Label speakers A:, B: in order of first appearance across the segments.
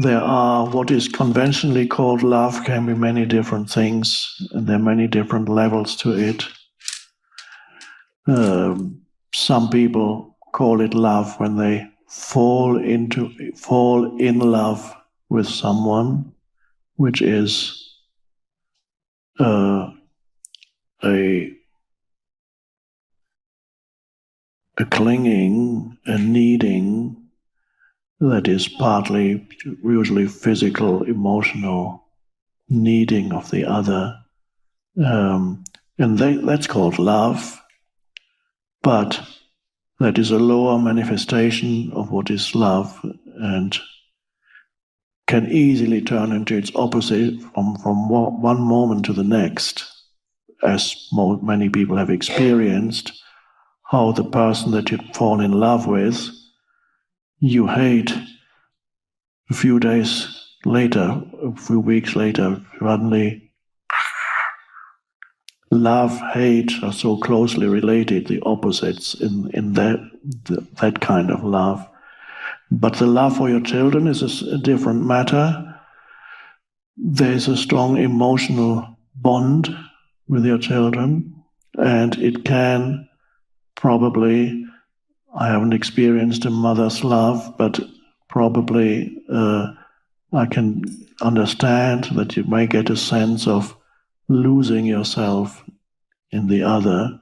A: there are what is conventionally called love, can be many different things, and there are many different levels to it. Some people call it love when they fall in love with someone, which is a clinging, a needing that is partly usually physical, emotional needing of the other. And that's called love, but that is a lower manifestation of what is love and can easily turn into its opposite from one moment to the next, as many people have experienced, how the person that you fall in love with, you hate a few days later, a few weeks later, suddenly love, hate are so closely related, the opposites in that kind of love. But the love for your children is a different matter. There's a strong emotional bond with your children, and it can probably, I haven't experienced a mother's love, but probably I can understand that you may get a sense of losing yourself in the other.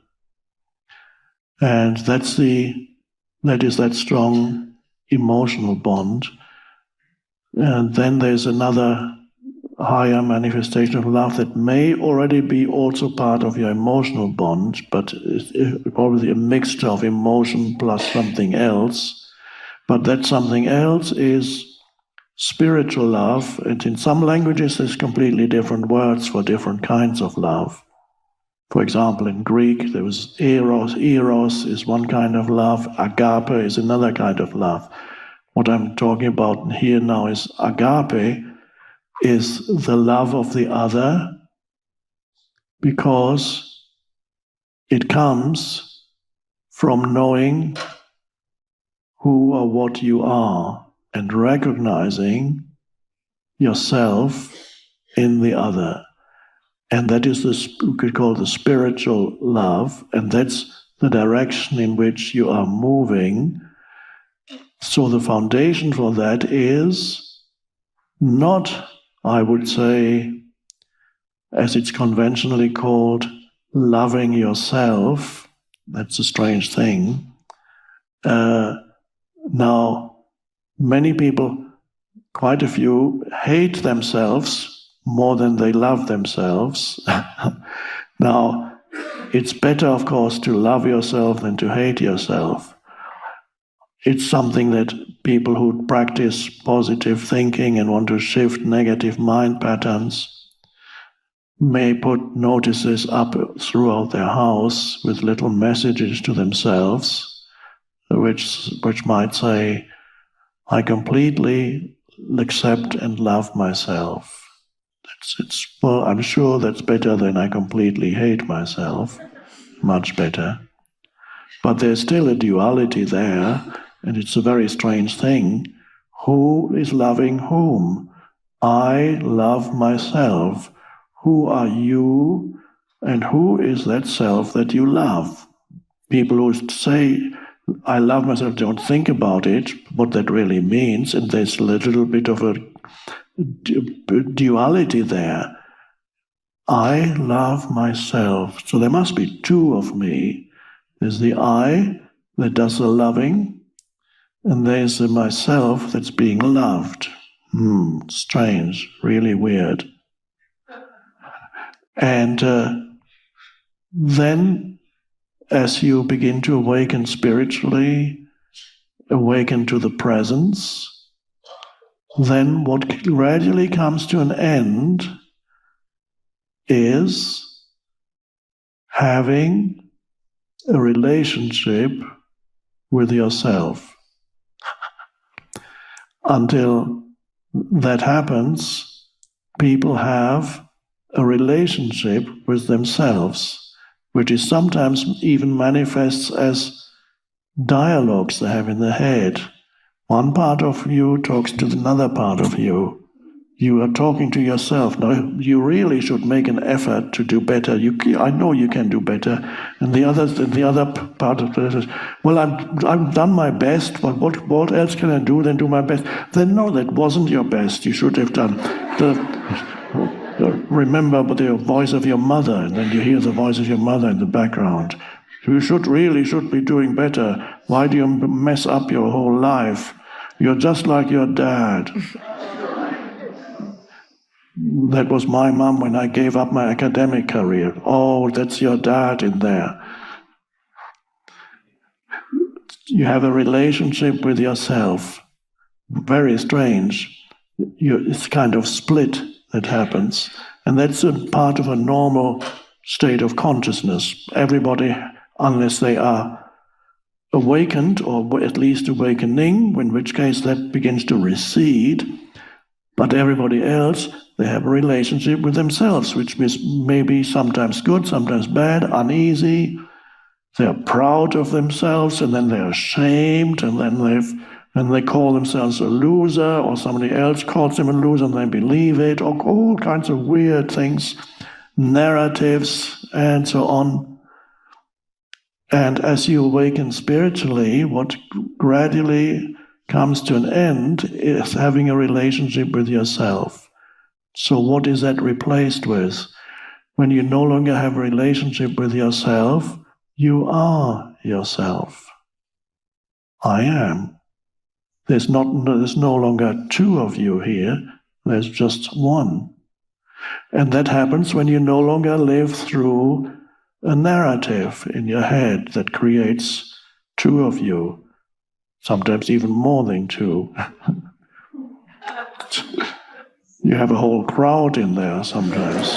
A: And that is that strong emotional bond. And then there's another higher manifestation of love that may already be also part of your emotional bond, but it's probably a mixture of emotion plus something else. But that something else is spiritual love, and in some languages there's completely different words for different kinds of love. For example, in Greek there was eros. Eros is one kind of love, agape is another kind of love. What I'm talking about here now is agape, is the love of the other, because it comes from knowing who or what you are and recognizing yourself in the other. And that is we could call the spiritual love, and that's the direction in which you are moving. So the foundation for that is not, I would say, as it's conventionally called, loving yourself. That's a strange thing. Now, many people, quite a few, hate themselves more than they love themselves. Now, it's better, of course, to love yourself than to hate yourself. It's something that people who practice positive thinking and want to shift negative mind patterns may put notices up throughout their house with little messages to themselves, which might say, I completely accept and love myself. Well, I'm sure that's better than I completely hate myself, much better. But there's still a duality there, and it's a very strange thing. Who is loving whom? I love myself. Who are you, and who is that self that you love? People who say, I love myself, don't think about it, what that really means, and there's a little bit of a duality there. I love myself. So there must be two of me. There's the I that does the loving, and there's the myself that's being loved. Strange, really weird. And then, as you begin to awaken spiritually, awaken to the presence, then what gradually comes to an end is having a relationship with yourself. Until that happens, people have a relationship with themselves, which is sometimes even manifests as dialogues they have in their head, One part of you talks to another part of you. You are talking to yourself. Now, you really should make an effort to do better. I know you can do better. And the other part of it is, well, I've done my best, but what else can I do than do my best? Then no, that wasn't your best. You should have done remember the voice of your mother, and then you hear the voice of your mother in the background. You really should be doing better. Why do you mess up your whole life? You're just like your dad. That was my mom when I gave up my academic career. Oh, that's your dad in there. You have a relationship with yourself. Very strange. It's kind of split that happens. And that's a part of a normal state of consciousness. Everybody, unless they are awakened, or at least awakening, in which case that begins to recede. But everybody else, they have a relationship with themselves, which may be sometimes good, sometimes bad, uneasy. They're proud of themselves, and then they're ashamed, and then they call themselves a loser, or somebody else calls them a loser, and they believe it, or all kinds of weird things, narratives, and so on. And as you awaken spiritually, what gradually comes to an end is having a relationship with yourself. So what is that replaced with? When you no longer have a relationship with yourself, you are yourself. I am. There's no longer two of you here, there's just one. And that happens when you no longer live through a narrative in your head that creates two of you. Sometimes even more than two. You have a whole crowd in there sometimes.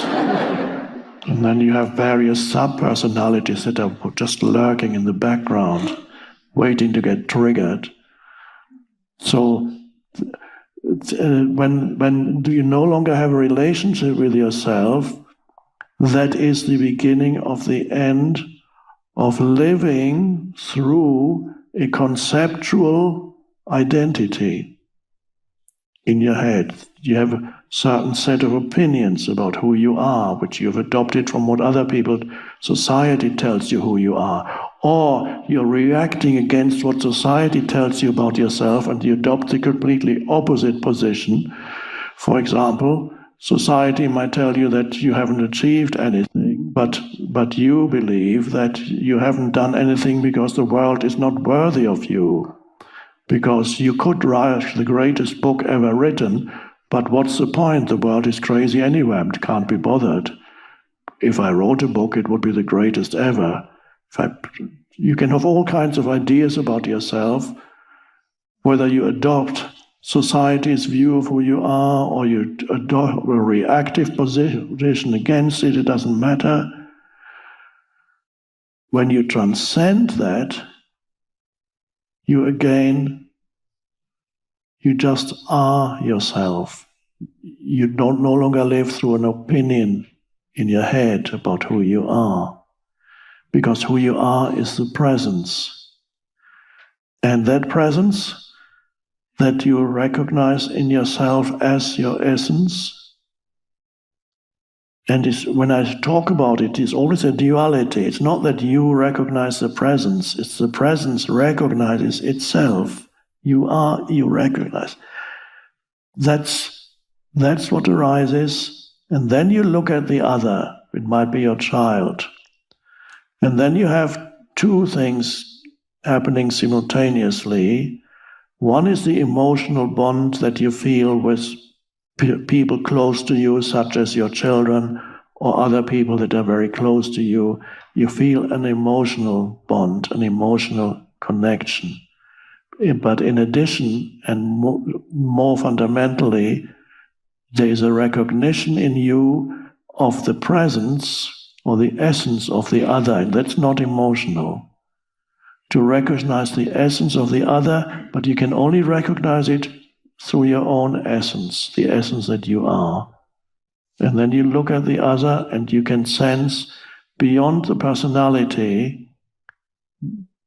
A: And then you have various sub-personalities that are just lurking in the background, waiting to get triggered. So when you no longer have a relationship with yourself, that is the beginning of the end of living through a conceptual identity in your head. You have a certain set of opinions about who you are, which you've adopted from what other people, society tells you who you are. Or you're reacting against what society tells you about yourself, and you adopt a completely opposite position. For example, society might tell you that you haven't achieved anything, but you believe that you haven't done anything because the world is not worthy of you. Because you could write the greatest book ever written, but what's the point? The world is crazy anyway, it can't be bothered. If I wrote a book, it would be the greatest ever. You can have all kinds of ideas about yourself, whether you adopt society's view of who you are, or you adopt a reactive position against it, it doesn't matter. When you transcend that, you just are yourself. You don't no longer live through an opinion in your head about who you are, because who you are is the presence. And that presence that you recognize in yourself as your essence, and when I talk about it, it's always a duality. It's not that you recognize the presence, it's the presence recognizes itself. You recognize. That's what arises, and then you look at the other. It might be your child. And then you have two things happening simultaneously. One is the emotional bond that you feel with people close to you, such as your children or other people that are very close to you. You feel an emotional bond, an emotional connection. But in addition, and more fundamentally, there is a recognition in you of the presence or the essence of the other, and that's not emotional. To recognize the essence of the other, but you can only recognize it through your own essence, the essence that you are. And then you look at the other and you can sense beyond the personality,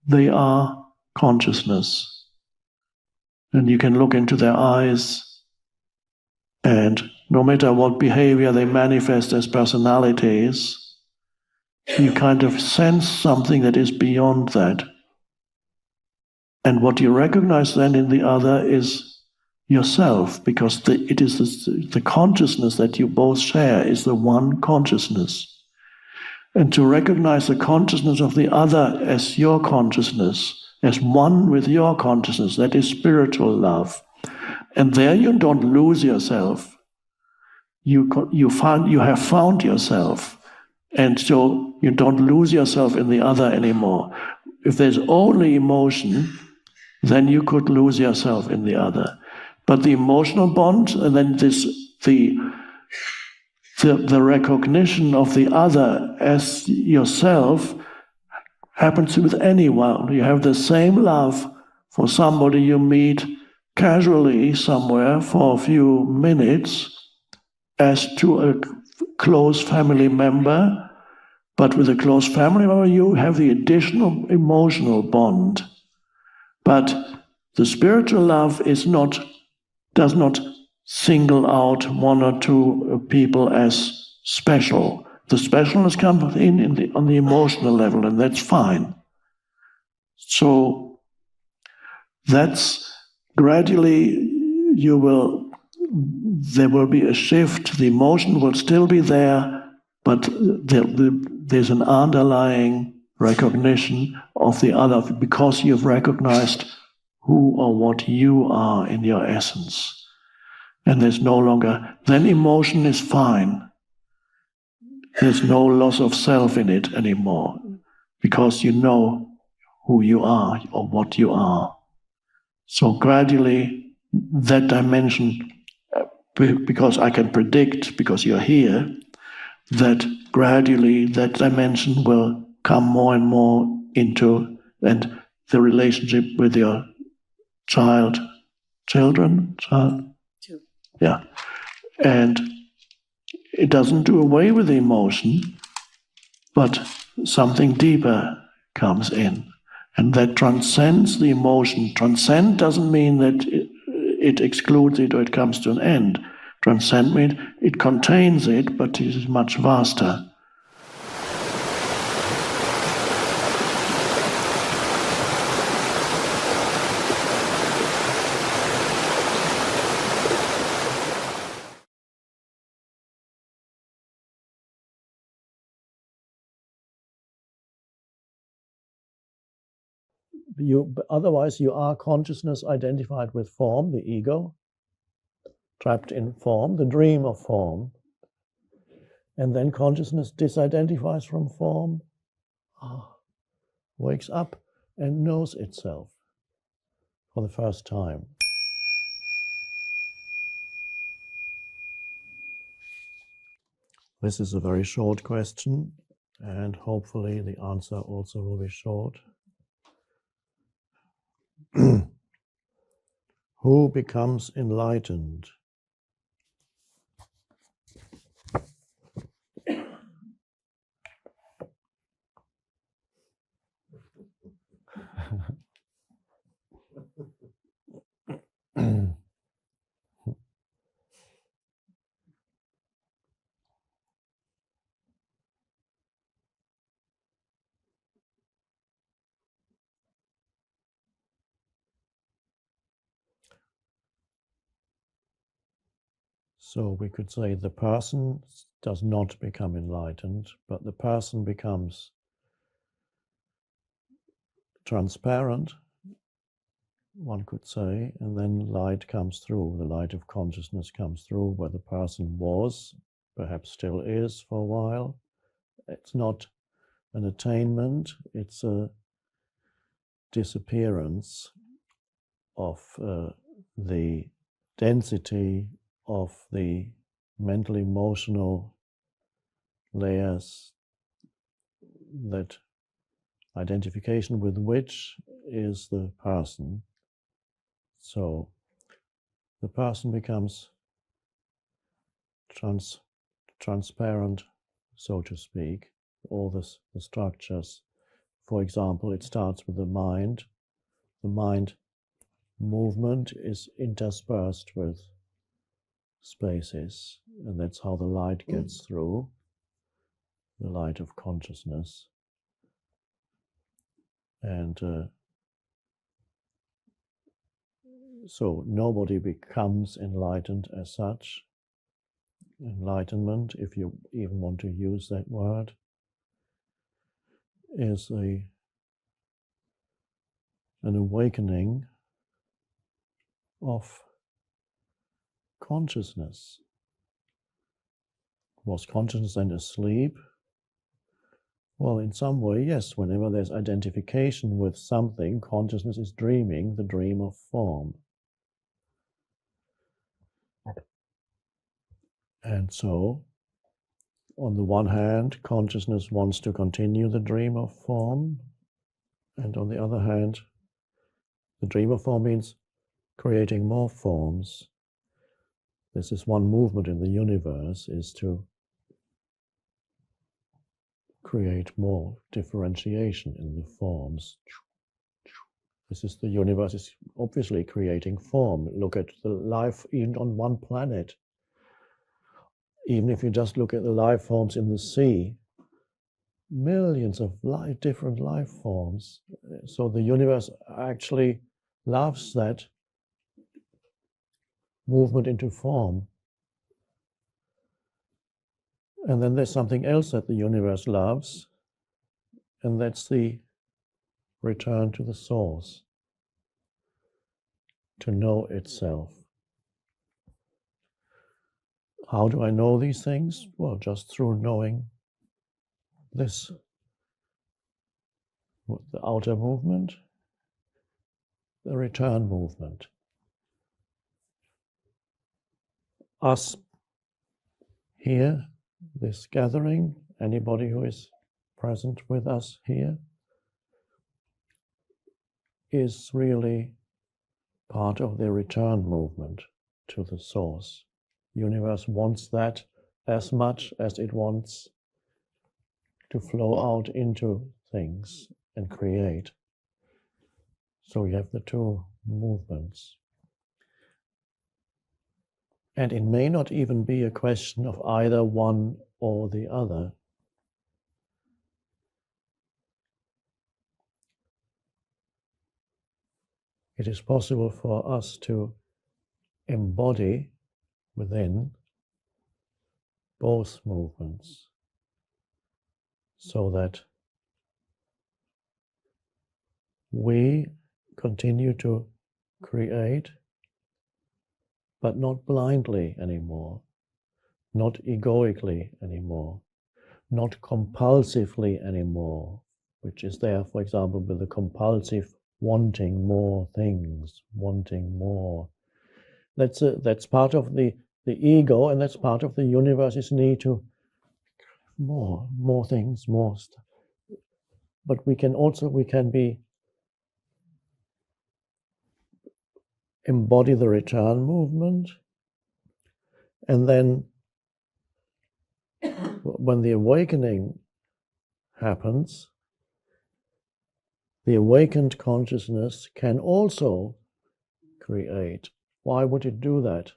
A: they are consciousness. And you can look into their eyes, and no matter what behavior they manifest as personalities, you kind of sense something that is beyond that. And what you recognize then in the other is yourself, because it is the consciousness that you both share is the one consciousness. And to recognize the consciousness of the other as your consciousness, as one with your consciousness, that is spiritual love. And there you don't lose yourself. You have found yourself. And so you don't lose yourself in the other anymore. If there's only emotion, then you could lose yourself in the other. But the emotional bond, and then the recognition of the other as yourself happens with anyone. You have the same love for somebody you meet casually somewhere for a few minutes as to a close family member. But with a close family member, you have the additional emotional bond. But the spiritual love does not single out one or two people as special. The specialness comes in on the emotional level, and that's fine. So that's gradually there will be a shift. The emotion will still be there, but there's an underlying recognition of the other because you've recognized who or what you are in your essence. And there's no longer, then emotion is fine. There's no loss of self in it anymore because you know who you are or what you are. So gradually that dimension, because I can predict, because you're here, that gradually that dimension will come more and more into, and the relationship with your children?
B: Two.
A: Yeah. And it doesn't do away with the emotion, but something deeper comes in. And that transcends the emotion. Transcend doesn't mean that it excludes it or it comes to an end. Transcend means it contains it, but it is much vaster. Otherwise, you are consciousness identified with form, the ego, trapped in form, the dream of form. And then consciousness disidentifies from form, wakes up and knows itself for the first time. This is a very short question, and hopefully the answer also will be short. Who becomes enlightened? So we could say the person does not become enlightened, but the person becomes transparent, one could say, and then light comes through. The light of consciousness comes through where the person was, perhaps still is for a while. It's not an attainment, it's a disappearance of the density of the mental emotional layers, that identification with which is the person. So the person becomes transparent, so to speak, all the structures. For example, it starts with the mind. The mind movement is interspersed with spaces, and that's how the light gets through, the light of consciousness. And so nobody becomes enlightened as such. Enlightenment, if you even want to use that word, is an awakening of consciousness. Was consciousness then asleep? Well, in some way, yes. Whenever there's identification with something, consciousness is dreaming the dream of form. And so, on the one hand, consciousness wants to continue the dream of form, and on the other hand, the dream of form means creating more forms. This is one movement in the universe, is to create more differentiation in the forms. This is the universe is obviously creating form. Look at the life even on one planet. Even if you just look at the life forms in the sea, millions of different life forms. So the universe actually loves that movement into form. And then there's something else that the universe loves, and that's the return to the source, to know itself. How do I know these things? Well, just through knowing this, the outer movement, the return movement. Us here, this gathering, anybody who is present with us here, is really part of the return movement to the source. The universe wants that as much as it wants to flow out into things and create. So we have the two movements. And it may not even be a question of either one or the other. It is possible for us to embody within both movements so that we continue to create, but not blindly anymore, not egoically anymore, not compulsively anymore, which is there, for example, with the compulsive wanting more things, wanting more. That's part of the ego, and that's part of the universe's need to more things, more stuff. But we can be embody the return movement, and then when the awakening happens, the awakened consciousness can also create. Why would it do that?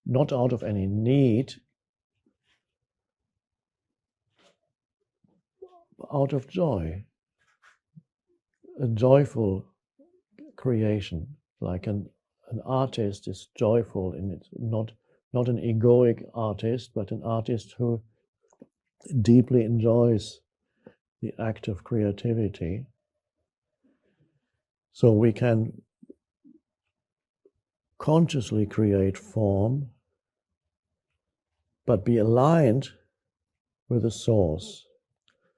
A: Not out of any need, but out of joy. A joyful creation, like an artist is joyful in it, not an egoic artist, but an artist who deeply enjoys the act of creativity. So we can consciously create form, but be aligned with the source.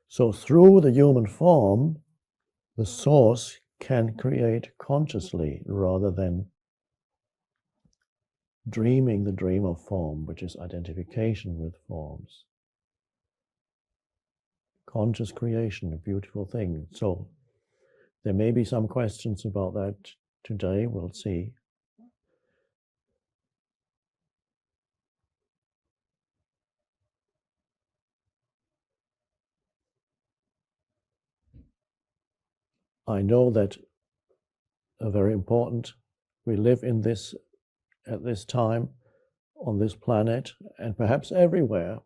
A: So through the human form, the source can create consciously rather than dreaming the dream of form, which is identification with forms. Conscious creation, a beautiful thing. So there may be some questions about that today, we'll see. I know that
B: very important. We live in this, at this time, on this planet, and perhaps everywhere.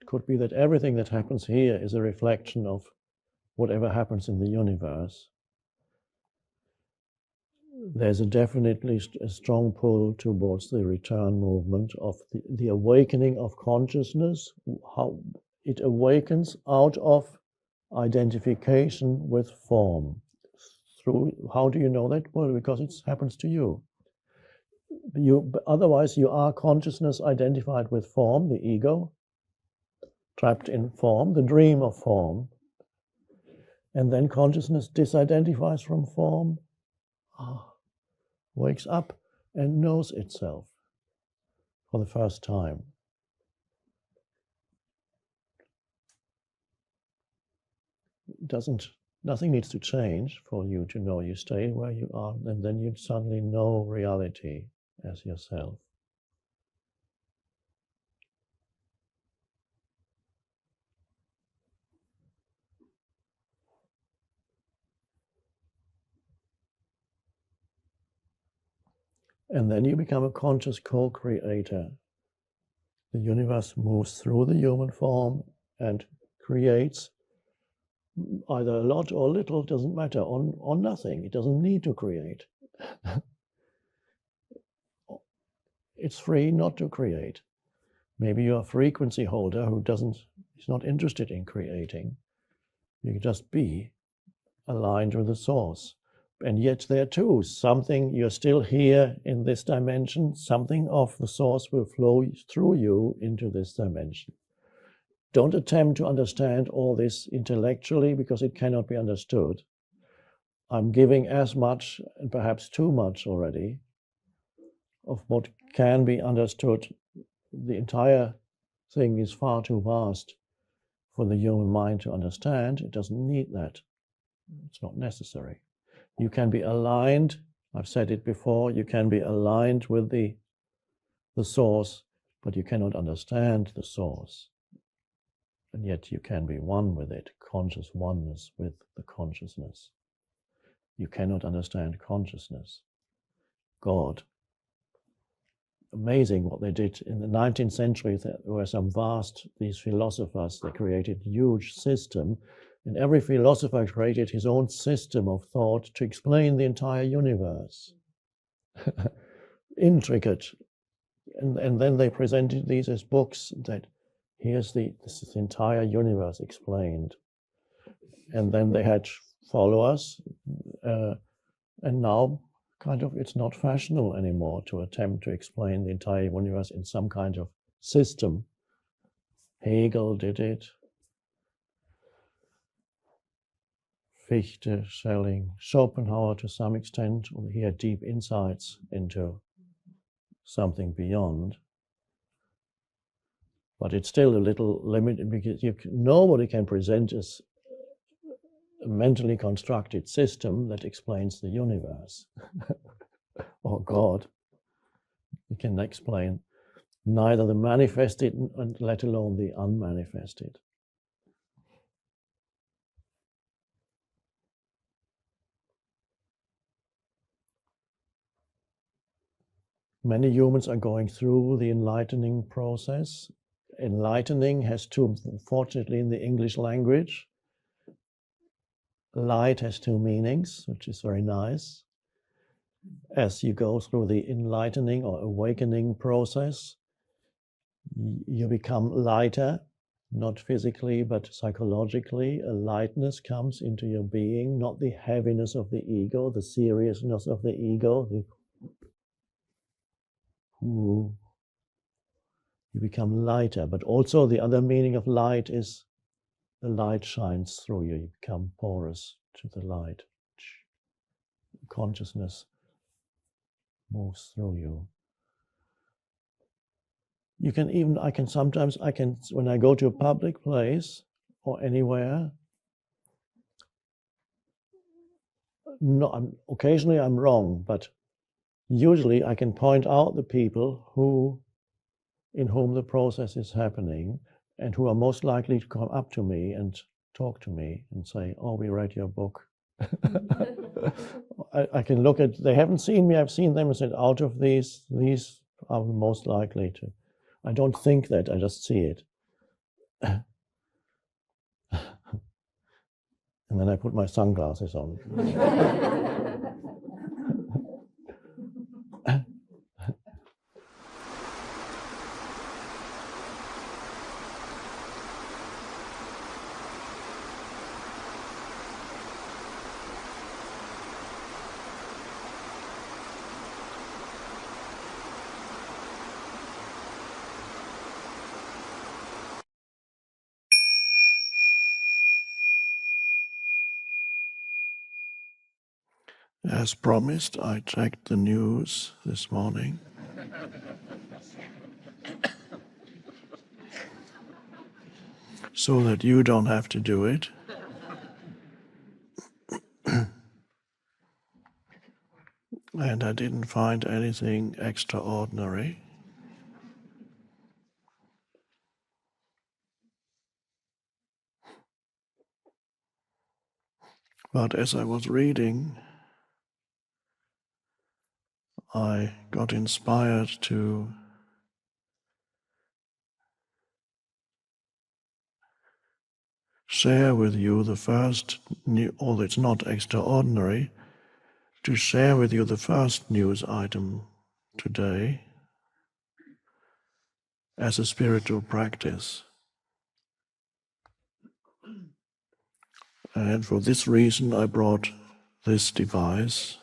B: It could be that everything that happens here is a reflection of whatever happens in the universe. There's definitely a strong pull towards the return movement of the awakening of consciousness, how it awakens out of identification with form. How do you know that? Well, because it happens to you. Otherwise, you are consciousness identified with form, the ego, trapped in form, the dream of form. And then consciousness disidentifies from form, wakes up and knows itself for the first time. Nothing needs to change for you to know. You stay where you are, and then you suddenly know reality as yourself. And then you become a conscious co-creator. The universe moves through the human form and creates either a lot or little, doesn't matter, or nothing. It doesn't need to create. It's free not to create. Maybe you're a frequency holder who is not interested in creating. You can just be aligned with the source. And yet there too, you're still here in this dimension, something of the source will flow through you into this dimension. Don't attempt to understand all this intellectually, because it cannot be understood. I'm giving as much, and perhaps too much already, of what can be understood. The entire thing is far too vast for the human mind to understand. It doesn't need that. It's not necessary. You can be aligned, I've said it before, you can be aligned with the source, but you cannot understand the source. And yet you can be one with it, conscious oneness with the consciousness. You cannot understand consciousness. God. Amazing what they did. In the 19th century, there were these philosophers, they created a huge system, and every philosopher created his own system of thought to explain the entire universe. Intricate. And then they presented these as books that this is the entire universe explained. And then they had followers, and now it's not fashionable anymore to attempt to explain the entire universe in some kind of system. Hegel did it. Fichte, Schelling, Schopenhauer to some extent, he had deep insights into something beyond. But it's still a little limited, because nobody can present us a mentally constructed system that explains the universe or God. You can explain neither the manifested, and let alone the unmanifested. Many humans are going through the enlightening process. Enlightening has two, fortunately in the English language, light has two meanings, which is very nice. As you go through the enlightening or awakening process, you become lighter, not physically, but psychologically. A lightness comes into your being, not the heaviness of the ego, the seriousness of the ego. You become lighter, but also the other meaning of light is the light shines through you. You become porous to the light. Consciousness moves through you. You can even, when I go to a public place or anywhere, occasionally I'm wrong, but usually I can point out the people in whom the process is happening, and who are most likely to come up to me and talk to me and say, "Oh, we read your book. I can look at, they haven't seen me, I've seen them and said, out of these are the most likely to. I don't think that, I just see it. And then I put my sunglasses on.
A: As promised, I checked the news this morning. So that you don't have to do it. And I didn't find anything extraordinary. But as I was reading, I got inspired to share with you the first, although it's not extraordinary, to share with you the first news item today as a spiritual practice. And for this reason, I brought this device.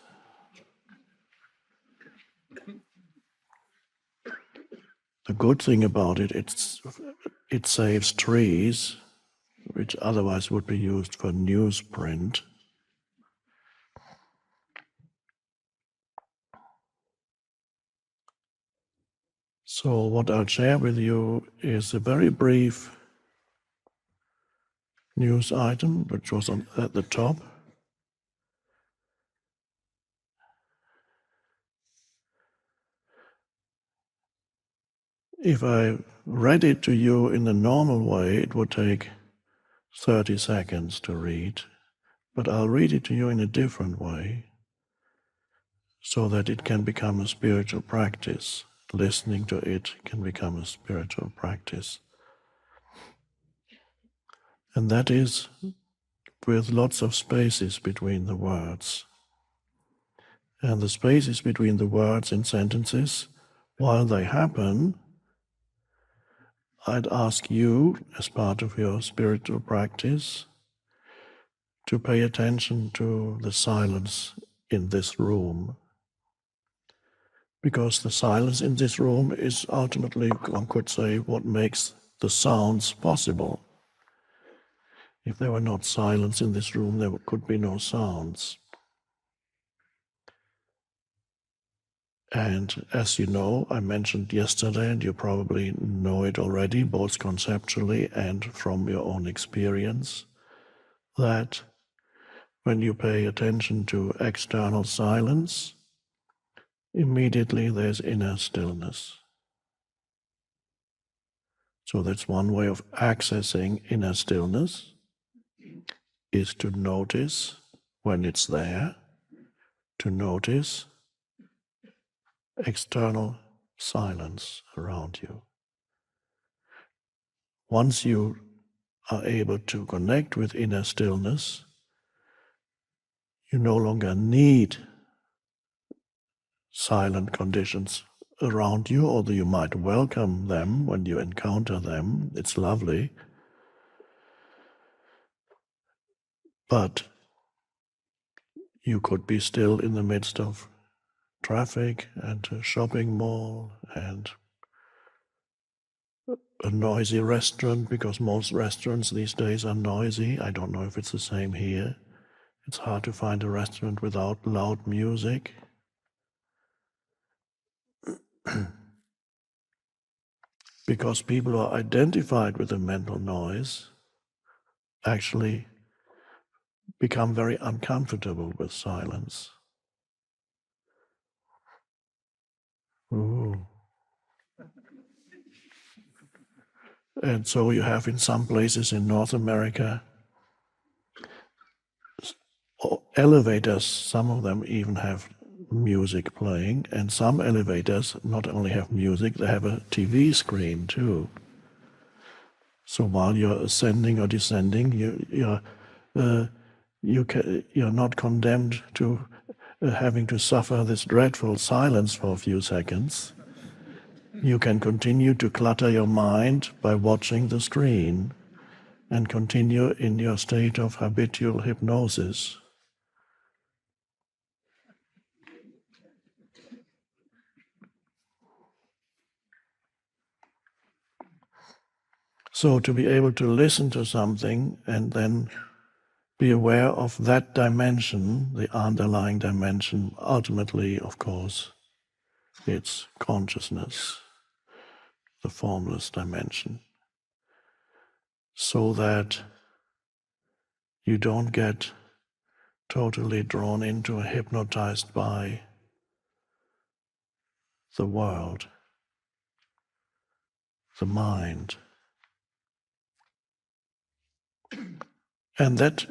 A: The good thing about it, it saves trees, which otherwise would be used for newsprint. So what I'll share with you is a very brief news item, which was at the top. If I read it to you in the normal way, it would take 30 seconds to read, but I'll read it to you in a different way so that it can become a spiritual practice. Listening to it can become a spiritual practice. And that is with lots of spaces between the words. And the spaces between the words in sentences, while they happen, I'd ask you, as part of your spiritual practice, to pay attention to the silence in this room. Because the silence in this room is ultimately, one could say, what makes the sounds possible. If there were not silence in this room, there could be no sounds. And as you know, I mentioned yesterday, and you probably know it already, both conceptually and from your own experience, that when you pay attention to external silence, immediately there's inner stillness. So that's one way of accessing inner stillness, is to notice when it's there, to notice external silence around you. Once you are able to connect with inner stillness, you no longer need silent conditions around you, although you might welcome them when you encounter them. It's lovely. But you could be still in the midst of traffic and a shopping mall and a noisy restaurant, because most restaurants these days are noisy. I don't know if it's the same here. It's hard to find a restaurant without loud music. Because people who are identified with the mental noise actually become very uncomfortable with silence. Ooh. And so you have in some places in North America elevators, some of them even have music playing, and some elevators not only have music, they have a TV screen too. So while you're ascending or descending, you're not condemned to having to suffer this dreadful silence for a few seconds. You can continue to clutter your mind by watching the screen and continue in your state of habitual hypnosis. So to be able to listen to something and then be aware of that dimension, the underlying dimension, ultimately, of course, it's consciousness, the formless dimension, so that you don't get totally drawn into and hypnotized by the world, the mind. And that,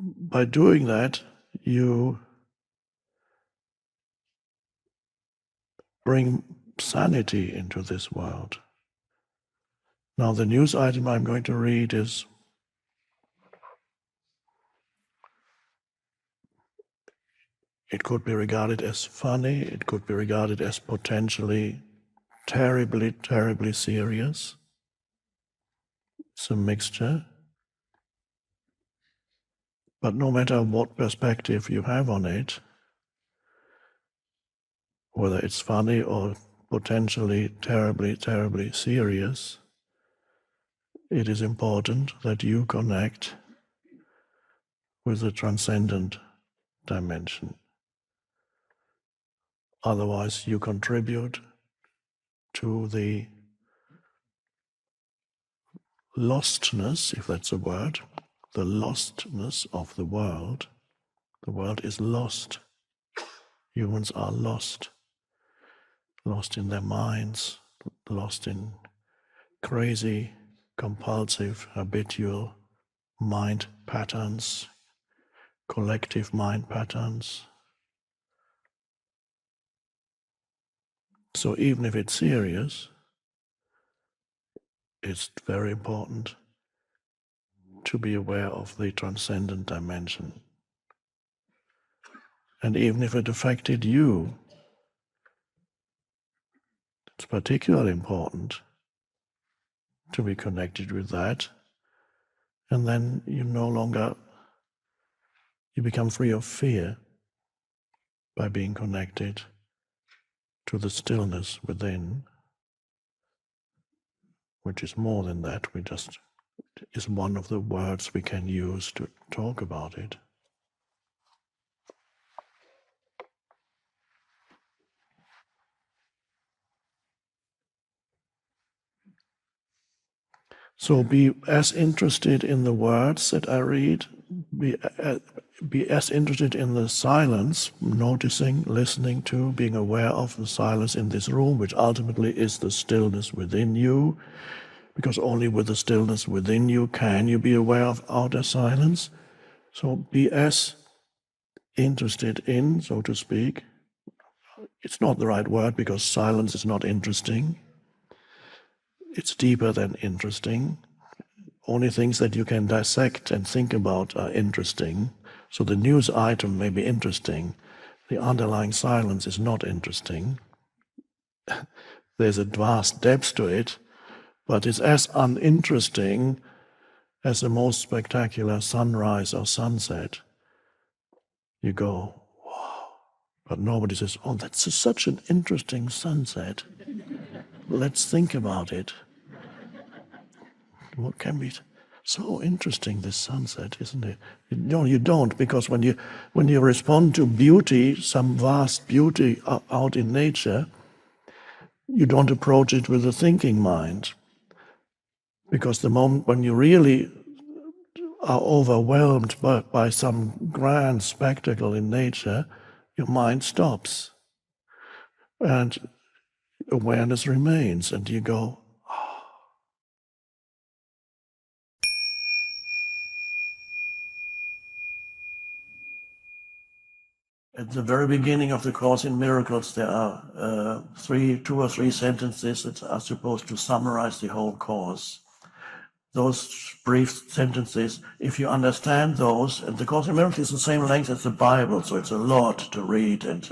A: by doing that, you bring sanity into this world. Now, the news item I'm going to read is it could be regarded as funny, it could be regarded as potentially terribly, terribly serious. It's a mixture. But no matter what perspective you have on it, whether it's funny or potentially terribly, terribly serious, it is important that you connect with the transcendent dimension. Otherwise, you contribute to the lostness, if that's a word, the lostness of the world. The world is lost. Humans are lost in their minds, lost in crazy, compulsive, habitual mind patterns, collective mind patterns. So even if it's serious, it's very important to be aware of the transcendent dimension. And even if it affected you, it's particularly important to be connected with that. And then you become free of fear by being connected to the stillness within, which is more than that. Is one of the words we can use to talk about it. So be as interested in the words that I read, be as interested in the silence, noticing, listening to, being aware of the silence in this room, which ultimately is the stillness within you, because only with the stillness within you can you be aware of outer silence. So be as interested in, so to speak. It's not the right word because silence is not interesting. It's deeper than interesting. Only things that you can dissect and think about are interesting. So the news item may be interesting. The underlying silence is not interesting. There's a vast depth to it, but it's as uninteresting as the most spectacular sunrise or sunset. You go, wow. But nobody says, oh, that's such an interesting sunset. Let's think about it. What can be so interesting, this sunset, isn't it? No, you don't, because when you respond to beauty, some vast beauty out in nature, you don't approach it with a thinking mind. Because the moment when you really are overwhelmed by some grand spectacle in nature, your mind stops. And awareness remains, and you go, At the very beginning of the Course in Miracles, there are two or three sentences that are supposed to summarize the whole Course. Those brief sentences, if you understand those, and the Course in Miracles is the same length as the Bible, so it's a lot to read and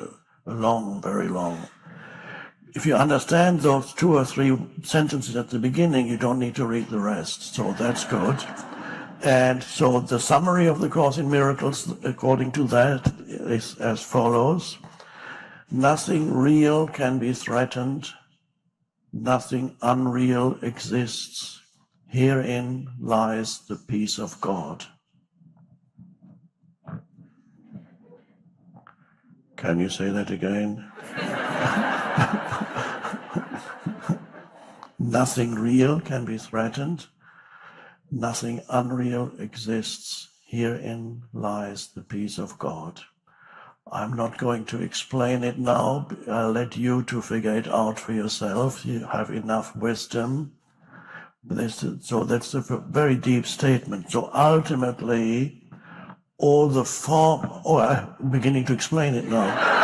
A: long, very long. If you understand those two or three sentences at the beginning, you don't need to read the rest, so that's good. And so the summary of the Course in Miracles, according to that, is as follows. Nothing real can be threatened. Nothing unreal exists. Herein lies the peace of God. Can you say that again? Nothing real can be threatened. Nothing unreal exists. Herein lies the peace of God. I'm not going to explain it now. I'll let you to figure it out for yourself. You have enough wisdom. So that's a very deep statement. So ultimately, all the form... Oh, I'm beginning to explain it now.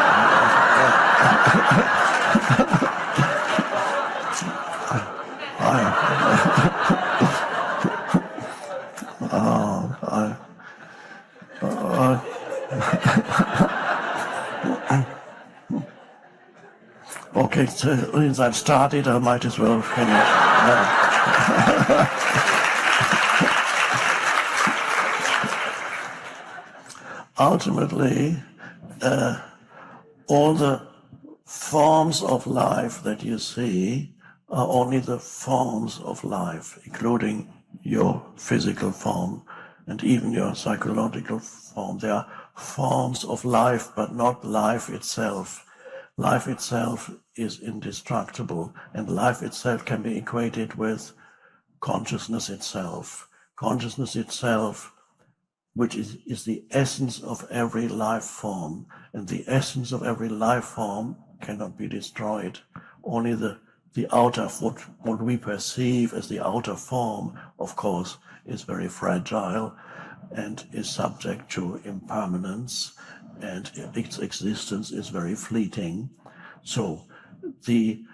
A: Okay, so since I've started, I might as well finish. Ultimately, all the forms of life that you see are only the forms of life, including your physical form and even your psychological form. They are forms of life, but not life itself. Life itself is indestructible, and life itself can be equated with consciousness itself. Consciousness itself, which is the essence of every life form, and the essence of every life form cannot be destroyed. Only the outer, what we perceive as the outer form, of course, is very fragile and is subject to impermanence, and its existence is very fleeting. So in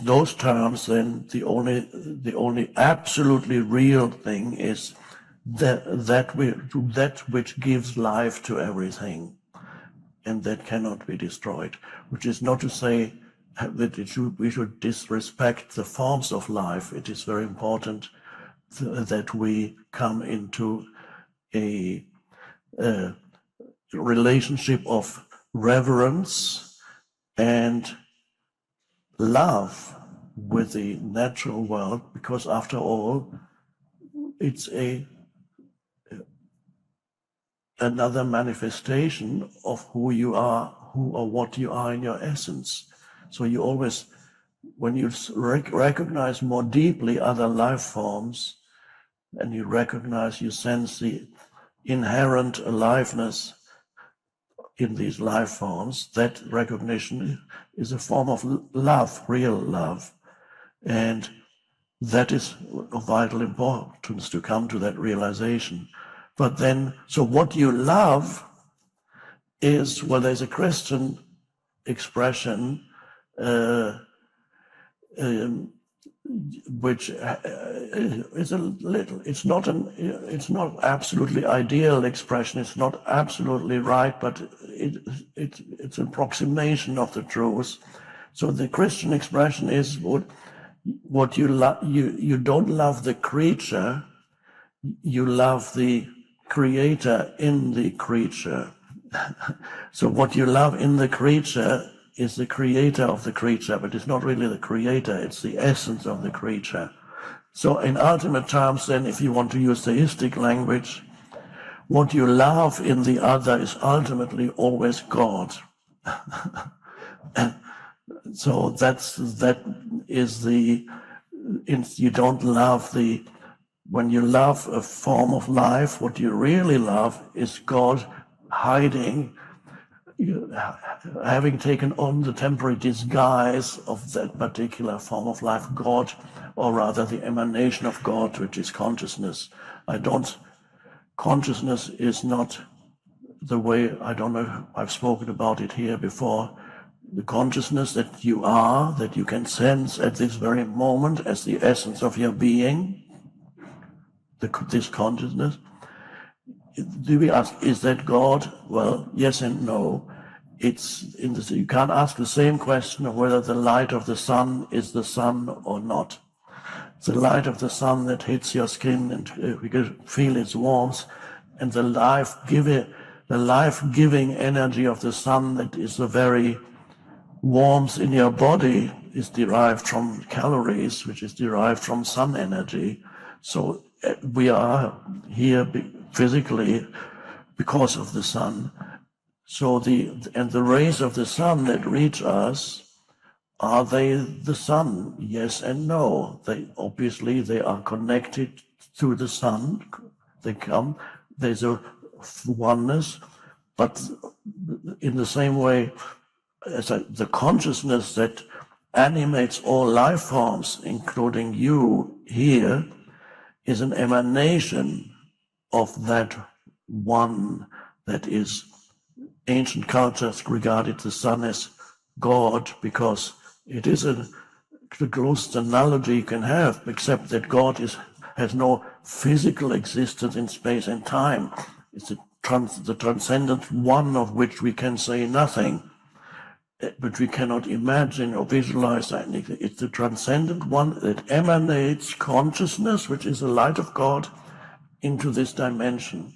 A: those terms, then the only absolutely real thing is that which gives life to everything, and that cannot be destroyed. Which is not to say that we should disrespect the forms of life. It is very important that we come into a relationship of reverence and love with the natural world, because after all, it's another manifestation of who you are, who or what you are in your essence. So you always, when you recognize more deeply other life forms, and you sense the inherent aliveness in these life forms, that recognition is a form of love, real love. And that is of vital importance to come to that realization. But then, so what you love is, well, there's a Christian expression which is a little, it's not absolutely ideal expression, it's not absolutely right, but it's an approximation of the truth. So the Christian expression is what you love. You don't love the creature, you love the creator in the creature. So what you love in the creature is the creator of the creature, but it's not really the creator, it's the essence of the creature. So in ultimate terms, then, if you want to use theistic language, what you love in the other is ultimately always God. So you don't love when you love a form of life, what you really love is God hiding, having taken on the temporary disguise of that particular form of life, God, or rather the emanation of God, which is consciousness. Consciousness is not the way, I don't know, I've spoken about it here before, the consciousness that you are, that you can sense at this very moment as the essence of your being, this consciousness. Do we ask, is that God? Well, yes and no. It's in the, you can't ask the same question of whether the light of the sun is the sun or not. The light of the sun that hits your skin and we can feel its warmth, and the life-giving energy of the sun that is the very warmth in your body is derived from calories, which is derived from sun energy. So we are here physically because of the sun. So the rays of the sun that reach us, are they the sun? Yes and no. Obviously they are connected to the sun. They come. There's a oneness, but in the same way as the consciousness that animates all life forms, including you here, is an emanation of that one that is. Ancient cultures regarded the sun as God because it is the closest analogy you can have, except that God has no physical existence in space and time. It's the transcendent one of which we can say nothing, but we cannot imagine or visualize anything. It's the transcendent one that emanates consciousness, which is the light of God, into this dimension.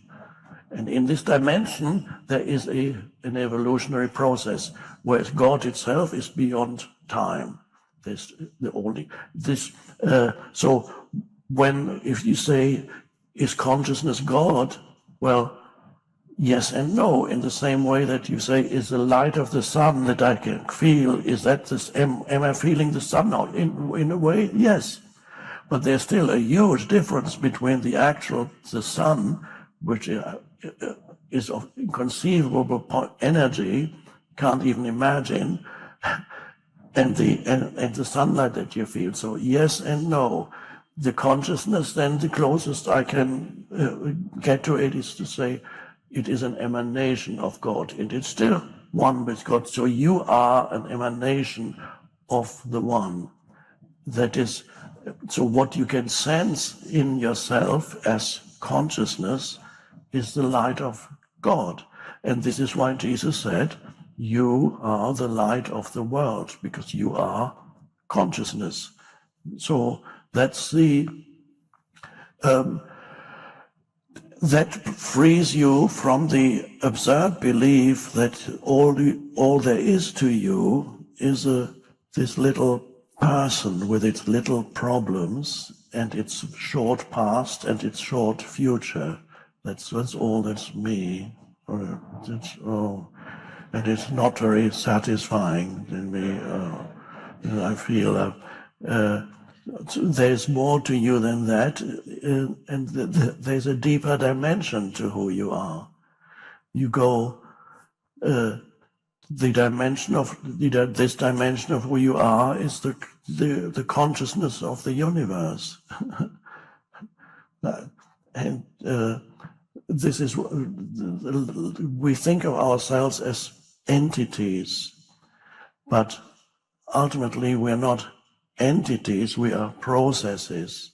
A: And in this dimension, there is an evolutionary process, whereas God itself is beyond time. So if you say, is consciousness God? Well, yes and no, in the same way that you say, is the light of the sun that I can feel, is that this, am I feeling the sun now? In a way, yes. But there's still a huge difference between the sun, which is of inconceivable energy, can't even imagine, and the sunlight that you feel. So yes and no. The consciousness, then the closest I can get to it is to say it is an emanation of God, and it's still one with God. So you are an emanation of the one. That is, so what you can sense in yourself as consciousness is the light of God. And this is why Jesus said, you are the light of the world, because you are consciousness. So that's that frees you from the absurd belief that all there is to you is this little person with its little problems and its short past and its short future. That's all that's me. And it's not very satisfying in me. I feel there's more to you than that, and there's a deeper dimension to who you are. You go, this dimension of who you are is the consciousness of the universe, and this is, we think of ourselves as entities, but ultimately we're not entities, we are processes.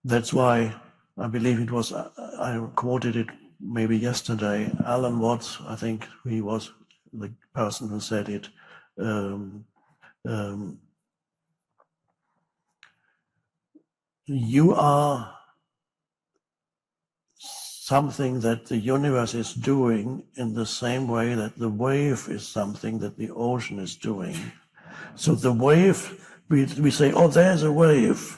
A: That's why I believe it was, I quoted it maybe yesterday, Alan Watts, I think he was the person who said it, you are something that the universe is doing in the same way that the wave is something that the ocean is doing. So the wave, we say, oh, there's a wave.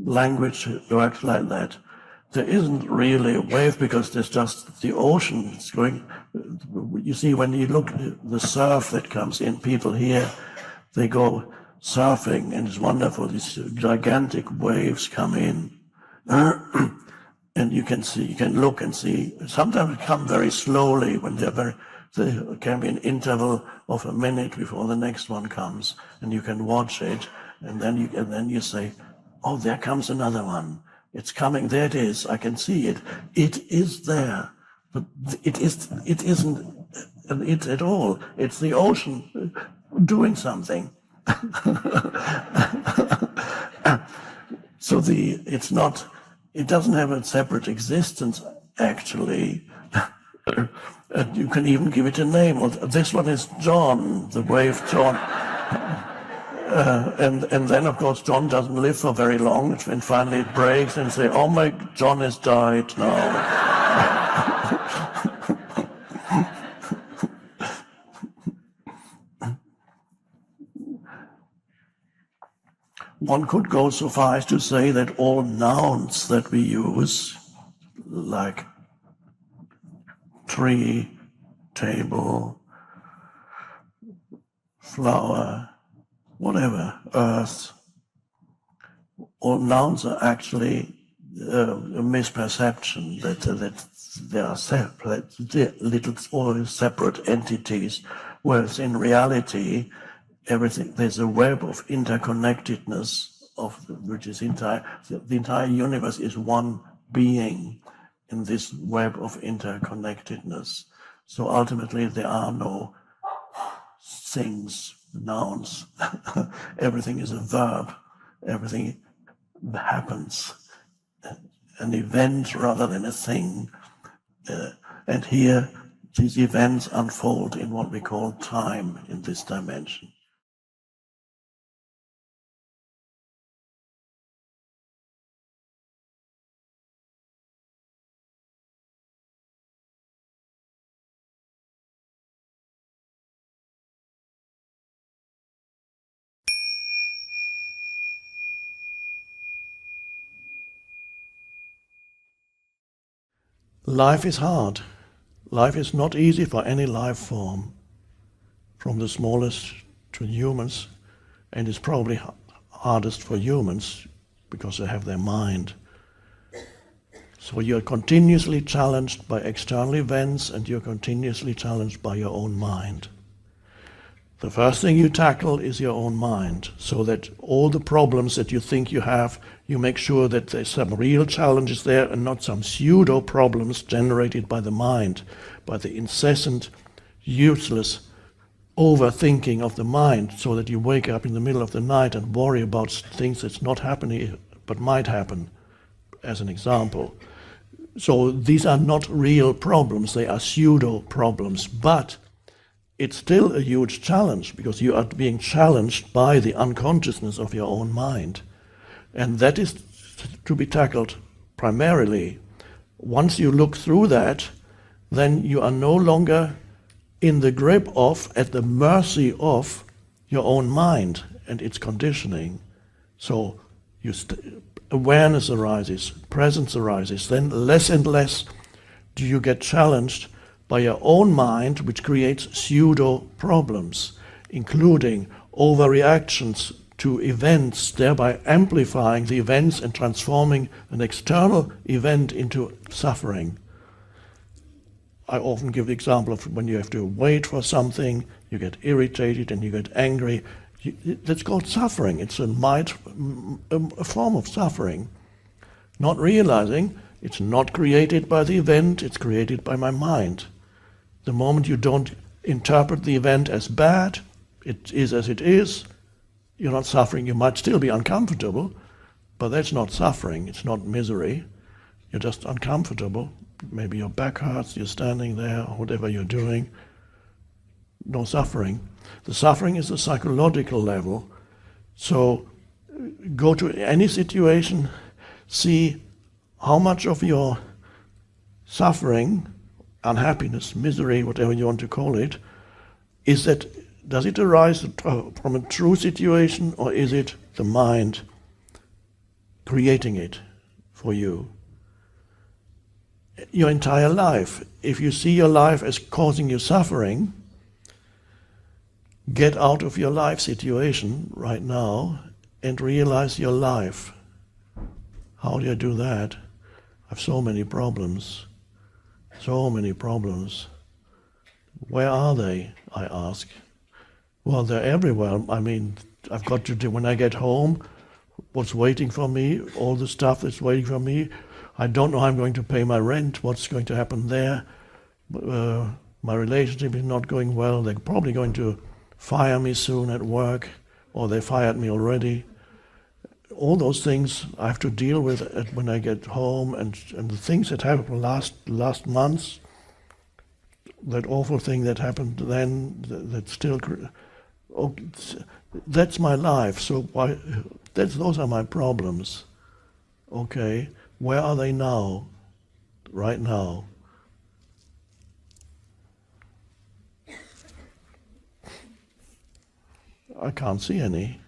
A: Language works like that. There isn't really a wave because there's just the ocean. It's going. You see, when you look at the surf that comes in, people here, they go surfing, and it's wonderful. These gigantic waves come in. And you can look and see. Sometimes it comes very slowly when there can be an interval of a minute before the next one comes, and you can watch it, and then you say, "Oh, there comes another one. It's coming. There it is. I can see it. It is there." But it isn't an it at all. It's the ocean doing something. So it's not. It doesn't have a separate existence actually. You can even give it a name. Well, this one is John, the wave John. And then, of course, John doesn't live for very long, and finally it breaks and say, oh my, John has died now. One could go so far as to say that all nouns that we use, like tree, table, flower, whatever, earth, all nouns are actually a misperception that they are separate, little or separate entities, whereas in reality, everything, there's a web of interconnectedness which is the entire universe is one being in this web of interconnectedness. So ultimately there are no things, nouns. Everything is a verb. Everything happens. An event rather than a thing. And here these events unfold in what we call time in this dimension. Life is hard. Life is not easy for any life form, from the smallest to humans, and it's probably hardest for humans because they have their mind. So you're continuously challenged by external events and you're continuously challenged by your own mind. The first thing you tackle is your own mind, so that all the problems that you think you have, you make sure that there's some real challenges there and not some pseudo problems generated by the mind, by the incessant, useless overthinking of the mind, so that you wake up in the middle of the night and worry about things that's not happening but might happen, as an example. So these are not real problems, they are pseudo problems, but it's still a huge challenge because you are being challenged by the unconsciousness of your own mind. And that is to be tackled primarily. Once you look through that, then you are no longer in the grip of, at the mercy of your own mind and its conditioning. So awareness arises, presence arises, then less and less do you get challenged by your own mind, which creates pseudo problems, including overreactions to events, thereby amplifying the events and transforming an external event into suffering. I often give the example of when you have to wait for something, you get irritated and you get angry. That's called suffering. It's a form of suffering. Not realizing it's not created by the event, it's created by my mind. The moment you don't interpret the event as bad, it is as it is, you're not suffering. You might still be uncomfortable, but that's not suffering, it's not misery. You're just uncomfortable. Maybe your back hurts, you're standing there, or whatever you're doing. No suffering. The suffering is the psychological level. So go to any situation, see how much of your suffering, unhappiness, misery, whatever you want to call it, does it arise from a true situation, or is it the mind creating it for you? Your entire life, if you see your life as causing you suffering, get out of your life situation right now and realize your life. How do I do that? I have so many problems. So many problems. Where are they, I ask? Well, they're everywhere. I mean, I've got to do, when I get home, what's waiting for me, all the stuff that's waiting for me. I don't know how I'm going to pay my rent, what's going to happen there. my relationship is not going well, they're probably going to fire me soon at work, or they fired me already. All those things I have to deal with when I get home, and the things that happened last months, that awful thing that happened then, that still, that's my life. So those are my problems. Okay, where are they now? Right now. I can't see any.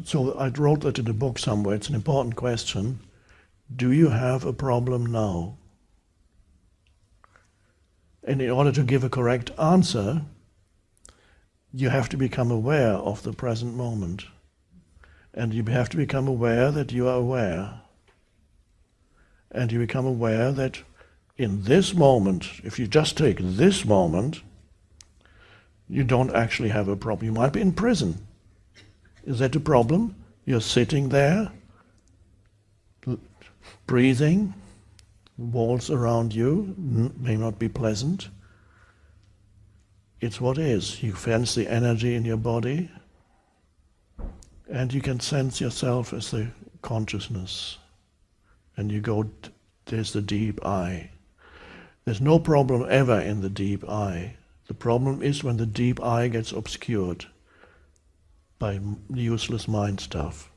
A: So I wrote that in a book somewhere. It's an important question. Do you have a problem now? And in order to give a correct answer, you have to become aware of the present moment. And you have to become aware that you are aware. And you become aware that in this moment, if you just take this moment, you don't actually have a problem. You might be in prison. Is that a problem? You're sitting there, breathing, walls around you may not be pleasant. It's what is. You sense the energy in your body, and you can sense yourself as the consciousness. And you go, there's the deep I. There's no problem ever in the deep I. The problem is when the deep I gets obscured by useless mind stuff.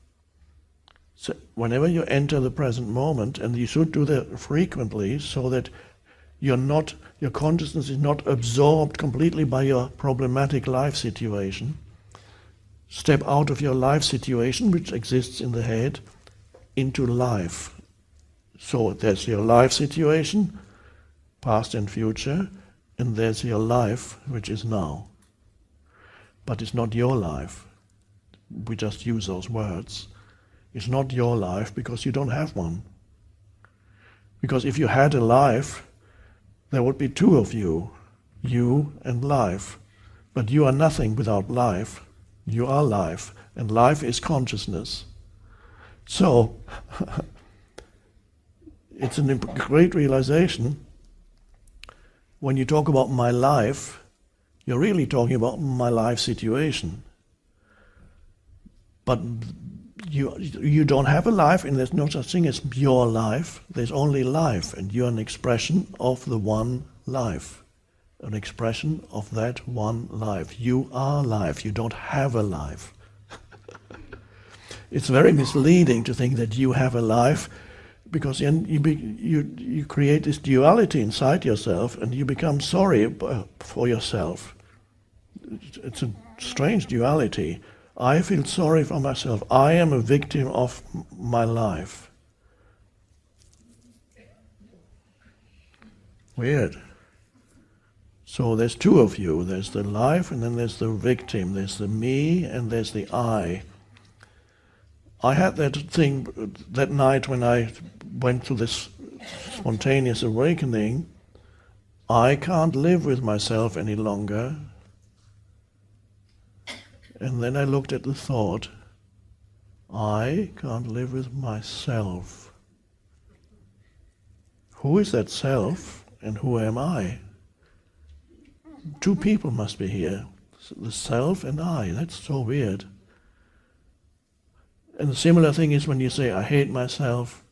A: So whenever you enter the present moment, and you should do that frequently, so that your consciousness is not absorbed completely by your problematic life situation. Step out of your life situation, which exists in the head, into life. So there's your life situation, past and future, and there's your life, which is now. But it's not your life. We just use those words. It's not your life because you don't have one. Because if you had a life, there would be two of you and life. But you are nothing without life. You are life, and life is consciousness. So, it's a great realization. When you talk about my life, you're really talking about my life situation. But you don't have a life, and there's no such thing as your life. There's only life, and you're an expression of the one life. An expression of that one life. You are life. You don't have a life. It's very misleading to think that you have a life, because then you create this duality inside yourself, and you become sorry for yourself. It's a strange duality. I feel sorry for myself. I am a victim of my life. Weird. So there's two of you. There's the life, and then there's the victim. There's the me, and there's the I. I had that thing that night when I went through this spontaneous awakening. I can't live with myself any longer. And then I looked at the thought, I can't live with myself. Who is that self, and who am I? Two people must be here, the self and I. That's so weird. And the similar thing is when you say, I hate myself.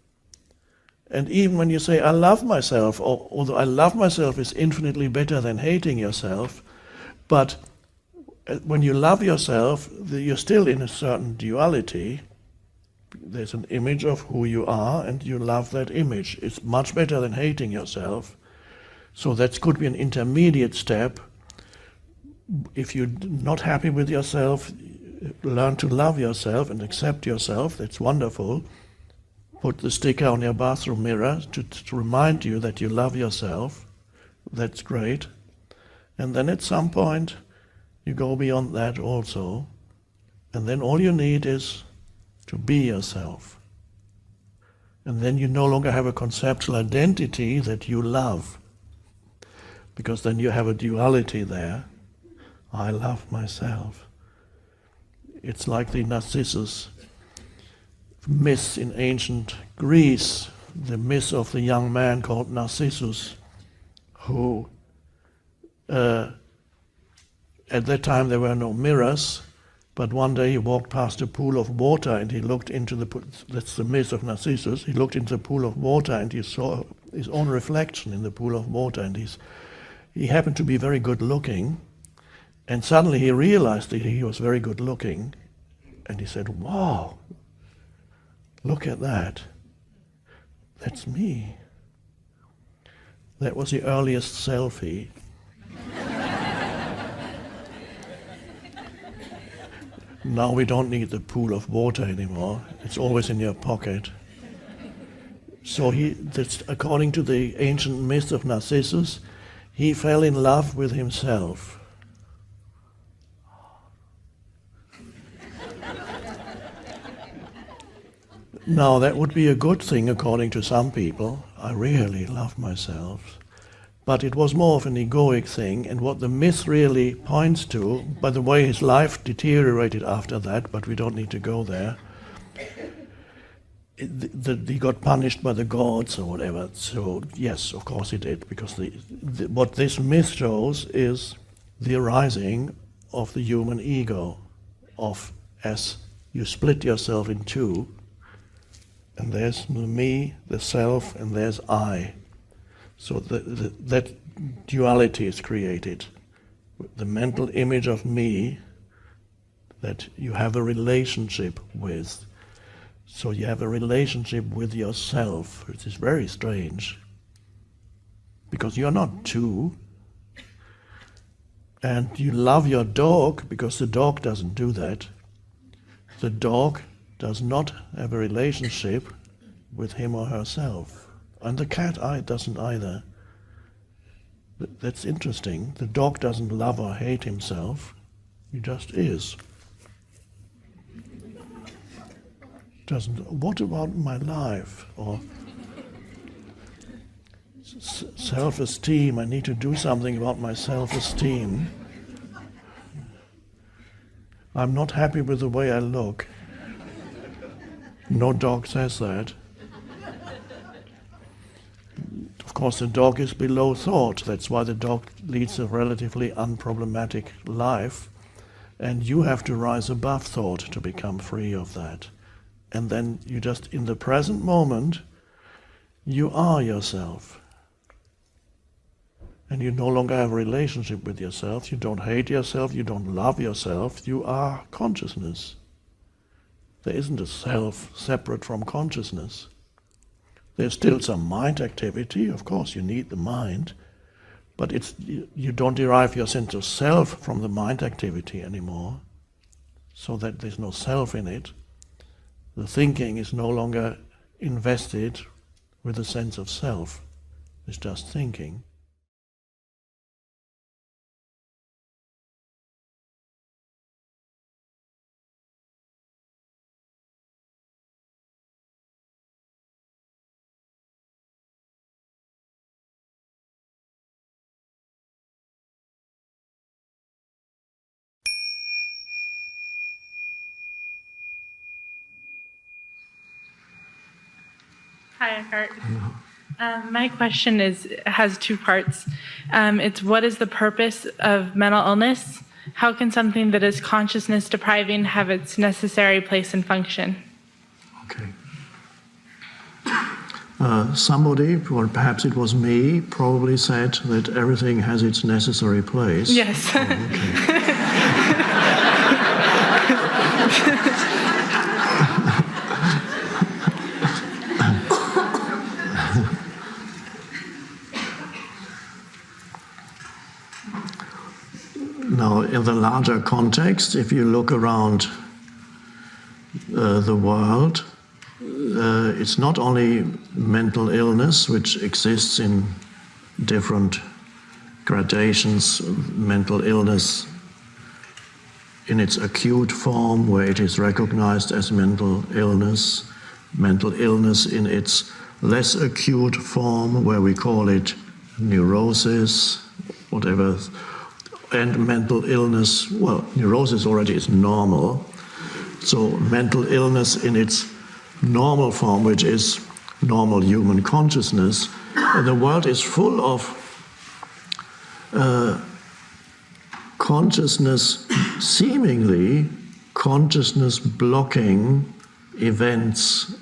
A: And even when you say, I love myself, although I love myself is infinitely better than hating yourself, but when you love yourself, you're still in a certain duality. There's an image of who you are, and you love that image. It's much better than hating yourself. So that could be an intermediate step. If you're not happy with yourself, learn to love yourself and accept yourself. That's wonderful. Put the sticker on your bathroom mirror to remind you that you love yourself. That's great. And then at some point, you go beyond that also, and then all you need is to be yourself. And then you no longer have a conceptual identity that you love, because then you have a duality there. I love myself. It's like the Narcissus myth in ancient Greece, the myth of the young man called Narcissus, who at that time there were no mirrors, but one day he walked past a pool of water and he looked into the pool. That's the myth of Narcissus. He looked into the pool of water and he saw his own reflection in the pool of water, and he happened to be very good looking, and suddenly he realized that he was very good looking, and he said, "Wow, look at that. That's me." That was the earliest selfie. Now we don't need the pool of water anymore. It's always in your pocket. So that's according to the ancient myth of Narcissus, he fell in love with himself. Now that would be a good thing according to some people. I really love myself. But it was more of an egoic thing, and what the myth really points to, by the way, his life deteriorated after that, but we don't need to go there. He got punished by the gods or whatever. So yes, of course he did, because what this myth shows is the arising of the human ego, of as you split yourself in two, and there's me, the self, and there's I. So that duality is created. The mental image of me that you have a relationship with. So you have a relationship with yourself, which is very strange. Because you're not two. And you love your dog because the dog doesn't do that. The dog does not have a relationship with him or herself. And the cat doesn't either. That's interesting. The dog doesn't love or hate himself. He just is. What about my life? Or self-esteem. I need to do something about my self-esteem. I'm not happy with the way I look. No dog says that. Of course, the dog is below thought. That's why the dog leads a relatively unproblematic life. And you have to rise above thought to become free of that. And then you just, in the present moment, you are yourself. And you no longer have a relationship with yourself. You don't hate yourself. You don't love yourself. You are consciousness. There isn't a self separate from consciousness. There's still some mind activity, of course you need the mind, but you don't derive your sense of self from the mind activity anymore, so that there's no self in it. The thinking is no longer invested with a sense of self. It's just thinking.
C: Hi, Eckhart. My question has two parts. It's what is the purpose of mental illness? How can something that is consciousness depriving have its necessary place and function?
A: Okay. Somebody, or perhaps it was me, probably said that everything has its necessary place.
C: Yes.
A: Oh, okay. Now, in the larger context, if you look around the world, it's not only mental illness, which exists in different gradations, mental illness in its acute form, where it is recognized as mental illness in its less acute form, where we call it neurosis, whatever. And mental illness, well, neurosis already is normal. So mental illness in its normal form, which is normal human consciousness. The world is full of consciousness, seemingly consciousness blocking events,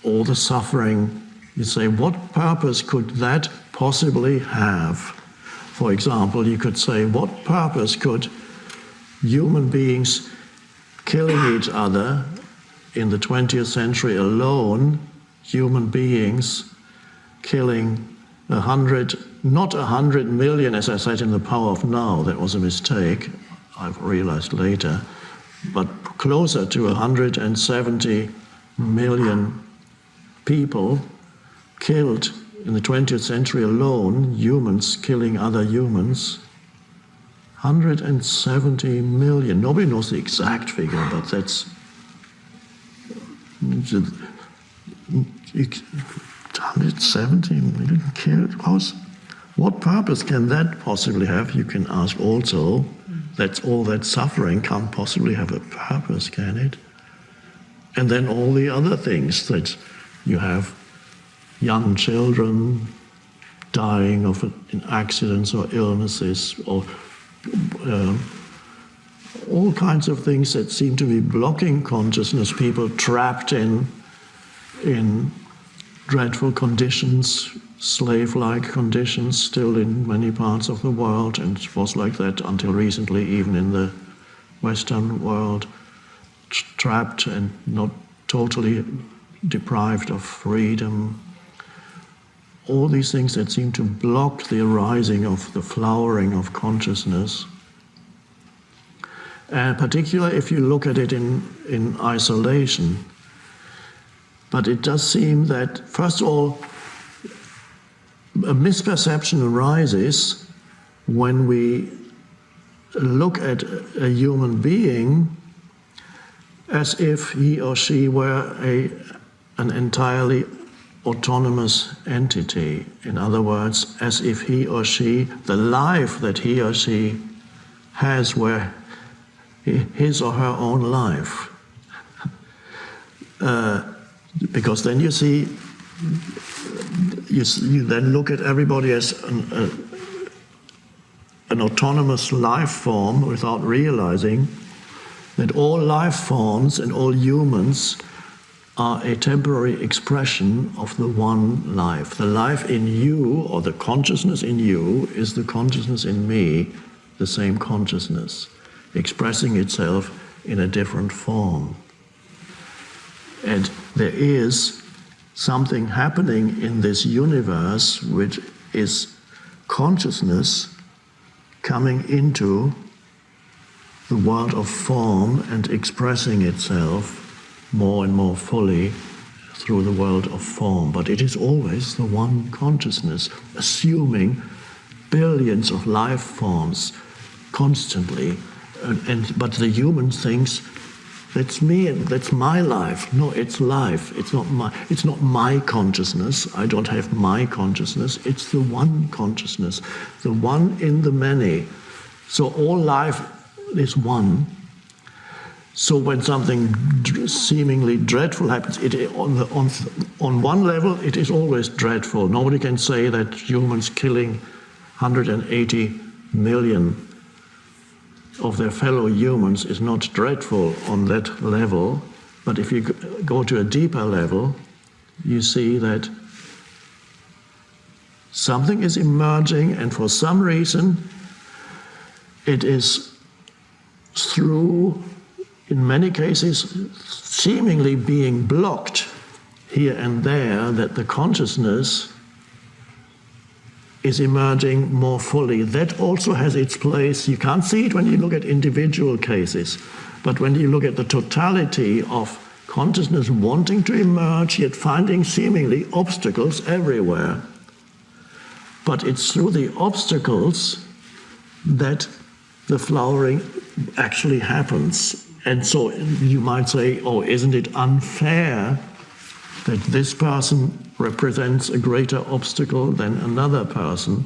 A: all the suffering. You say, what purpose could that possibly have? For example, you could say, what purpose could human beings killing each other in the 20th century alone, human beings killing not 100 million, as I said in The Power of Now, that was a mistake, I've realized later, but closer to 170 million people killed in the 20th century alone, humans killing other humans. 170 million. Nobody knows the exact figure, but that's 170 million killed. What purpose can that possibly have? You can ask also. That's all that suffering can't possibly have a purpose, can it? And then all the other things that you have, young children dying in accidents or illnesses, or all kinds of things that seem to be blocking consciousness, people trapped in dreadful conditions, slave-like conditions still in many parts of the world, and it was like that until recently even in the Western world, trapped and not totally deprived of freedom. All these things that seem to block the arising of the flowering of consciousness. And particularly if you look at it in isolation. But it does seem that, first of all, a misperception arises when we look at a human being as if he or she were an entirely autonomous entity. In other words, as if he or she, the life that he or she has, were his or her own life. Because then you see, you then look at everybody as an autonomous life form without realizing that all life forms and all humans are a temporary expression of the one life. The life in you, or the consciousness in you, is the consciousness in me, the same consciousness, expressing itself in a different form. And there is something happening in this universe which is consciousness coming into the world of form and expressing itself more and more fully through the world of form. But it is always the one consciousness, assuming billions of life forms constantly. But the human thinks, that's me and that's my life. No, it's life. It's not my consciousness. I don't have my consciousness. It's the one consciousness, the one in the many. So all life is one. So when something seemingly dreadful happens, on one level it is always dreadful. Nobody can say that humans killing 180 million of their fellow humans is not dreadful on that level. But if you go to a deeper level, you see that something is emerging, and for some reason it is through, in many cases, seemingly being blocked here and there, that the consciousness is emerging more fully. That also has its place. You can't see it when you look at individual cases, but when you look at the totality of consciousness wanting to emerge, yet finding seemingly obstacles everywhere. But it's through the obstacles that the flowering actually happens. And so you might say, oh, isn't it unfair that this person represents a greater obstacle than another person?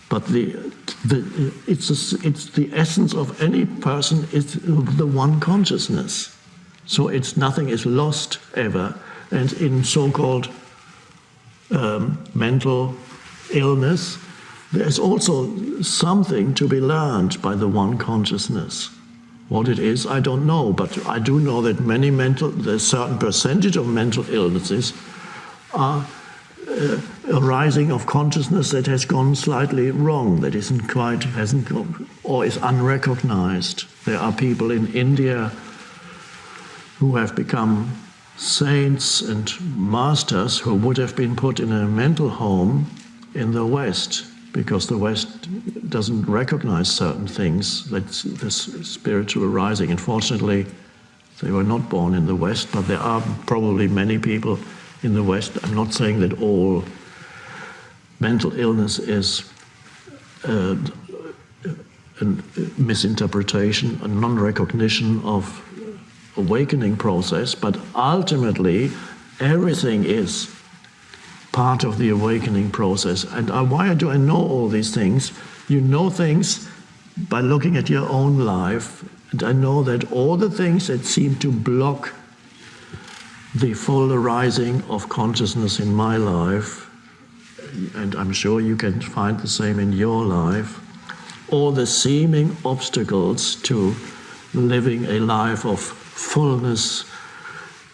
A: But it's the essence of any person is the one consciousness. So nothing is lost ever. And in so-called mental illness, there's also something to be learned by the one consciousness. What it is, I don't know, but I do know that there's a certain percentage of mental illnesses are arising of consciousness that has gone slightly wrong, that hasn't gone, or is unrecognized. There are people in India who have become saints and masters who would have been put in a mental home in the West, because the West doesn't recognize certain things, that's this spiritual arising. Unfortunately, they were not born in the West, but there are probably many people in the West. I'm not saying that all mental illness is a misinterpretation, a non-recognition of awakening process, but ultimately everything is part of the awakening process. And why do I know all these things? You know things by looking at your own life, and I know that all the things that seem to block the full arising of consciousness in my life, and I'm sure you can find the same in your life, all the seeming obstacles to living a life of fullness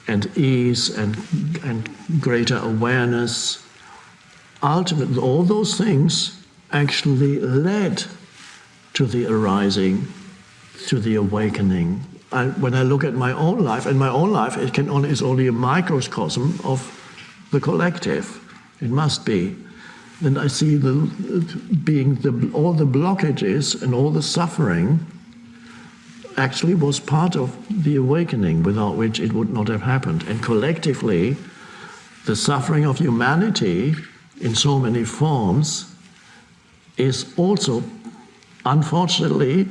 A: and ease and greater awareness, ultimately all those things actually led to the arising, to the awakening. When I look at my own life, and my own life is only a microcosm of the collective, it must be, then I see all the blockages and all the suffering actually was part of the awakening, without which it would not have happened. And collectively, the suffering of humanity in so many forms is also, unfortunately,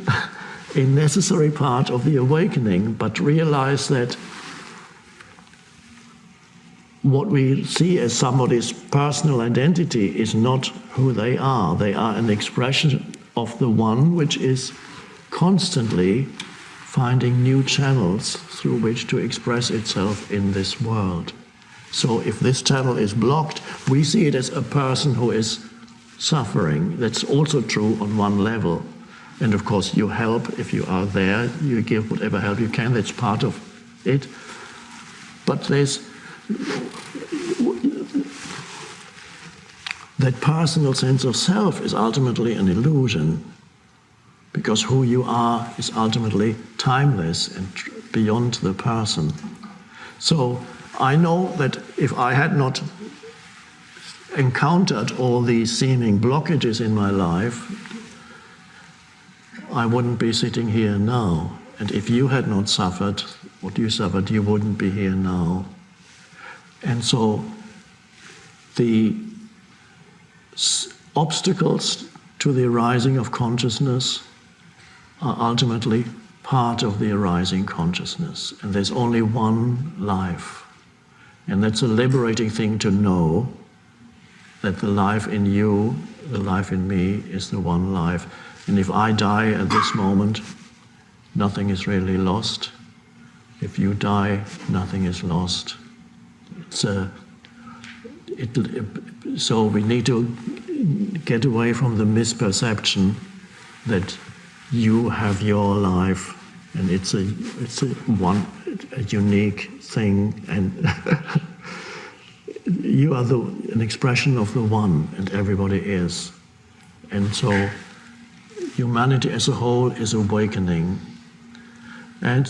A: a necessary part of the awakening. But realize that what we see as somebody's personal identity is not who they are. They are an expression of the one which is constantly finding new channels through which to express itself in this world. So if this channel is blocked, we see it as a person who is suffering. That's also true on one level. And of course you help if you are there, you give whatever help you can, that's part of it. But there's that personal sense of self is ultimately an illusion, because who you are is ultimately timeless and beyond the person. So I know that if I had not encountered all these seeming blockages in my life, I wouldn't be sitting here now. And if you had not suffered what you suffered, you wouldn't be here now. And so the obstacles to the arising of consciousness are ultimately part of the arising consciousness. And there's only one life. And that's a liberating thing to know, that the life in you, the life in me, is the one life. And if I die at this moment, nothing is really lost. If you die, nothing is lost. So we need to get away from the misperception that you have your life and it's a unique thing, and you are an expression of the one, and everybody is. And so humanity as a whole is awakening. And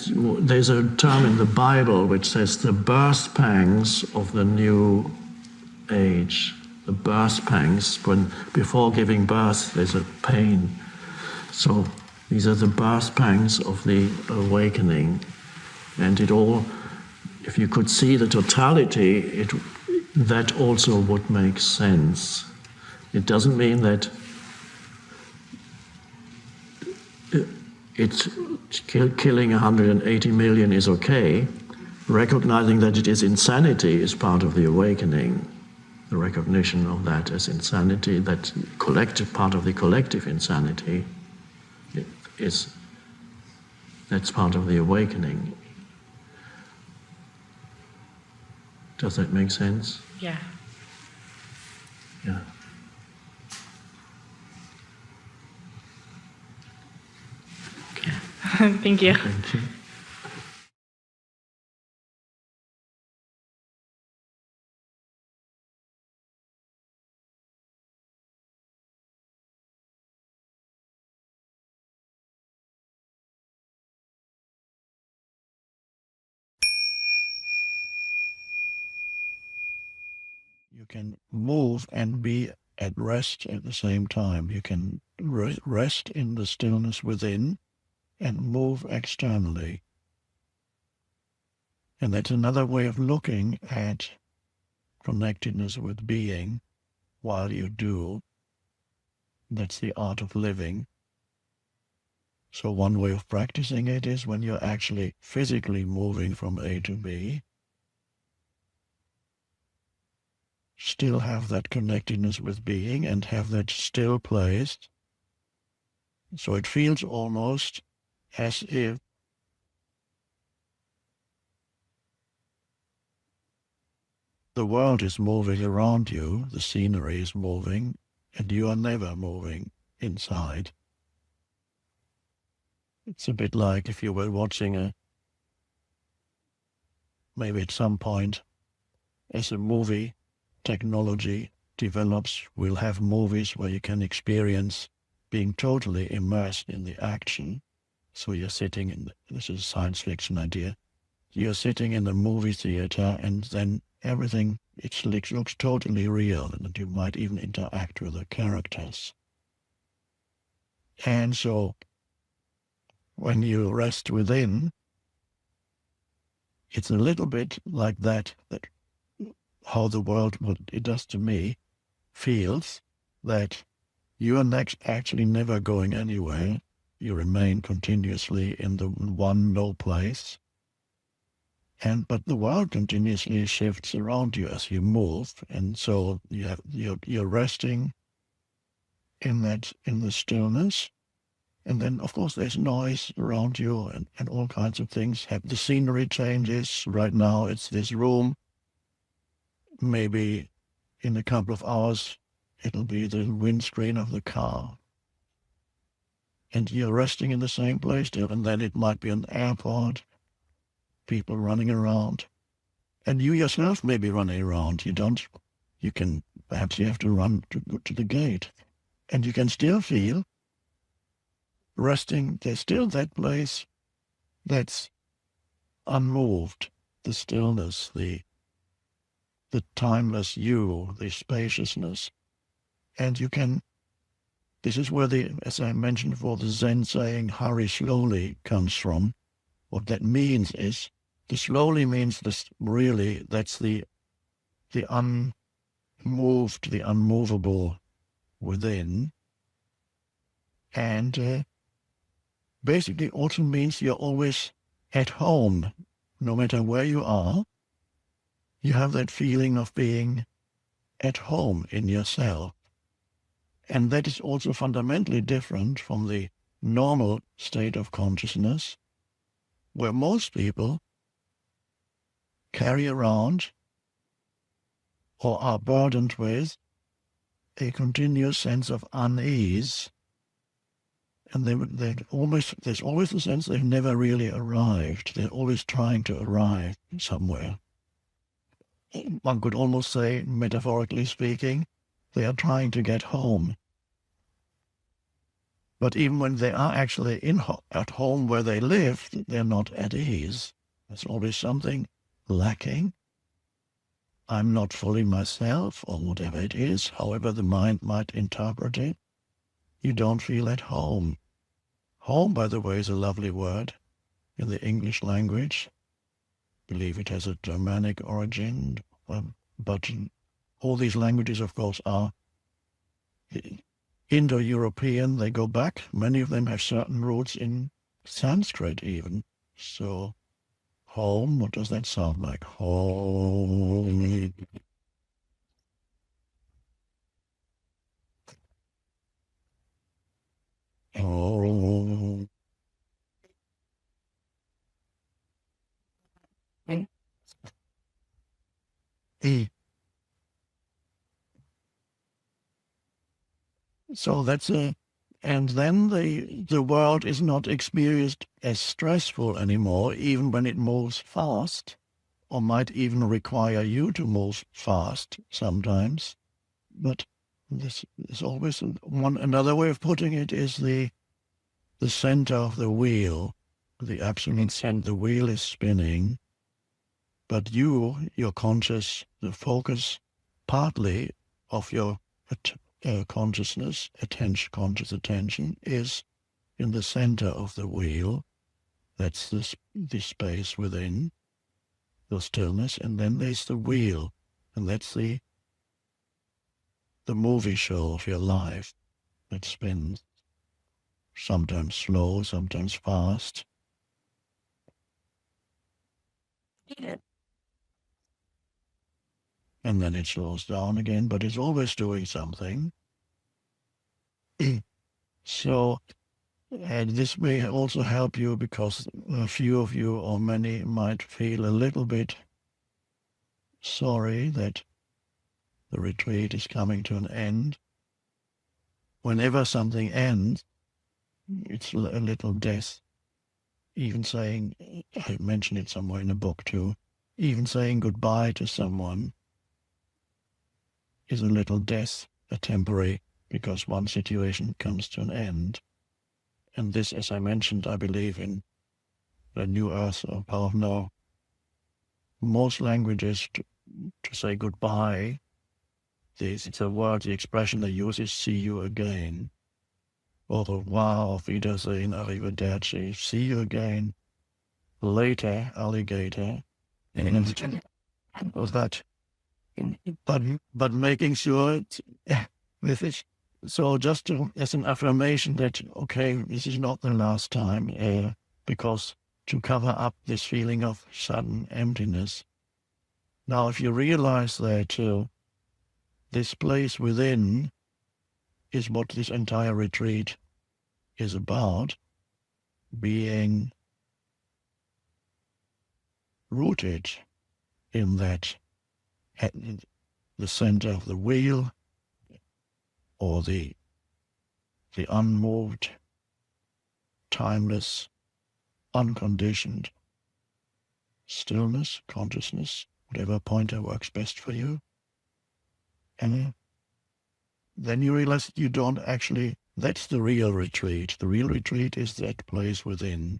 A: there's a term in the Bible which says the birth pangs of the new age. The birth pangs, before giving birth there's a pain. So these are the birth pangs of the awakening. And it all, if you could see the totality, that also would make sense. It doesn't mean that killing 180 million is okay. Recognizing that it is insanity is part of the awakening. The recognition of that as insanity, that collective part of the collective insanity, that's part of the awakening. Does that make sense?
C: Yeah.
A: Yeah.
C: Thank you.
A: Thank you. You can move and be at rest at the same time. You can rest in the stillness within and move externally. And that's another way of looking at connectedness with being while you do. That's the art of living. So one way of practicing it is when you're actually physically moving from A to B, still have that connectedness with being and have that still place. So it feels almost as if the world is moving around you, the scenery is moving, and you are never moving inside. It's a bit like if you were watching maybe at some point, as a movie technology develops, we'll have movies where you can experience being totally immersed in the action. So you're sitting this is a science fiction idea, you're sitting in the movie theater and then everything, it looks totally real and you might even interact with the characters. And so when you rest within, it's a little bit like that how the world, what it does to me, feels that you are actually never going anywhere. You remain continuously in the one low place. But the world continuously shifts around you as you move, and so you're resting in the stillness, and then of course there's noise around you and all kinds of things. The scenery changes. Right now it's this room. Maybe in a couple of hours it'll be the windscreen of the car, and you're resting in the same place still. And then it might be an airport, people running around. And you yourself may be running around. Perhaps you have to run to go to the gate. And you can still feel resting. There's still that place that's unmoved, the stillness, the timeless you, the spaciousness. And this is where as I mentioned before, the Zen saying, hurry slowly comes from. What that means is, the slowly means this really, that's the unmoved, the unmovable within. And basically also means you're always at home. No matter where you are, you have that feeling of being at home in yourself. And that is also fundamentally different from the normal state of consciousness, where most people carry around or are burdened with a continuous sense of unease. And there's always the sense they've never really arrived. They're always trying to arrive somewhere. One could almost say, metaphorically speaking, they are trying to get home. But even when they are actually at home where they live, they're not at ease. There's always something lacking. I'm not fully myself, or whatever it is, however the mind might interpret it. You don't feel at home. Home, by the way, is a lovely word in the English language. I believe it has a Germanic origin, but all these languages, of course, are Indo-European. They go back. Many of them have certain roots in Sanskrit even. So home, what does that sound like? Home. Home.
B: So that's a, and then the world is not experienced as stressful anymore, even when it moves fast, or might even require you to move fast sometimes. But this is always another way of putting it is the center of the wheel, the absolute center. The wheel is spinning, but you're conscious, the focus partly of your consciousness, conscious attention is in the center of the wheel. That's the space within, the stillness, and then there's the wheel, and that's the movie show of your life that spins, sometimes slow, sometimes fast. And then it slows down again, but it's always doing something. So, and this may also help you because a few of you or many might feel a little bit sorry that the retreat is coming to an end. Whenever something ends, it's a little death. Even saying, I mentioned it somewhere in a book too, even saying goodbye to someone is a little death, a temporary, because one situation comes to an end. And this, as I mentioned, I believe in the New Earth or Power of Now. Most languages to say goodbye, it's a word, the expression they use is see you again. Au revoir, auf Wiedersehen, arrivederci, see you again. Later, alligator. And that. But making sure with it, so just as an affirmation that, okay, this is not the last time, because to cover up this feeling of sudden emptiness. Now, if you realize that this place within is what this entire retreat is about, being rooted in that, at the center of the wheel, or the unmoved, timeless, unconditioned stillness, consciousness, whatever pointer works best for you. And then you realize that you don't actually, that's the real retreat. The real retreat is that place within.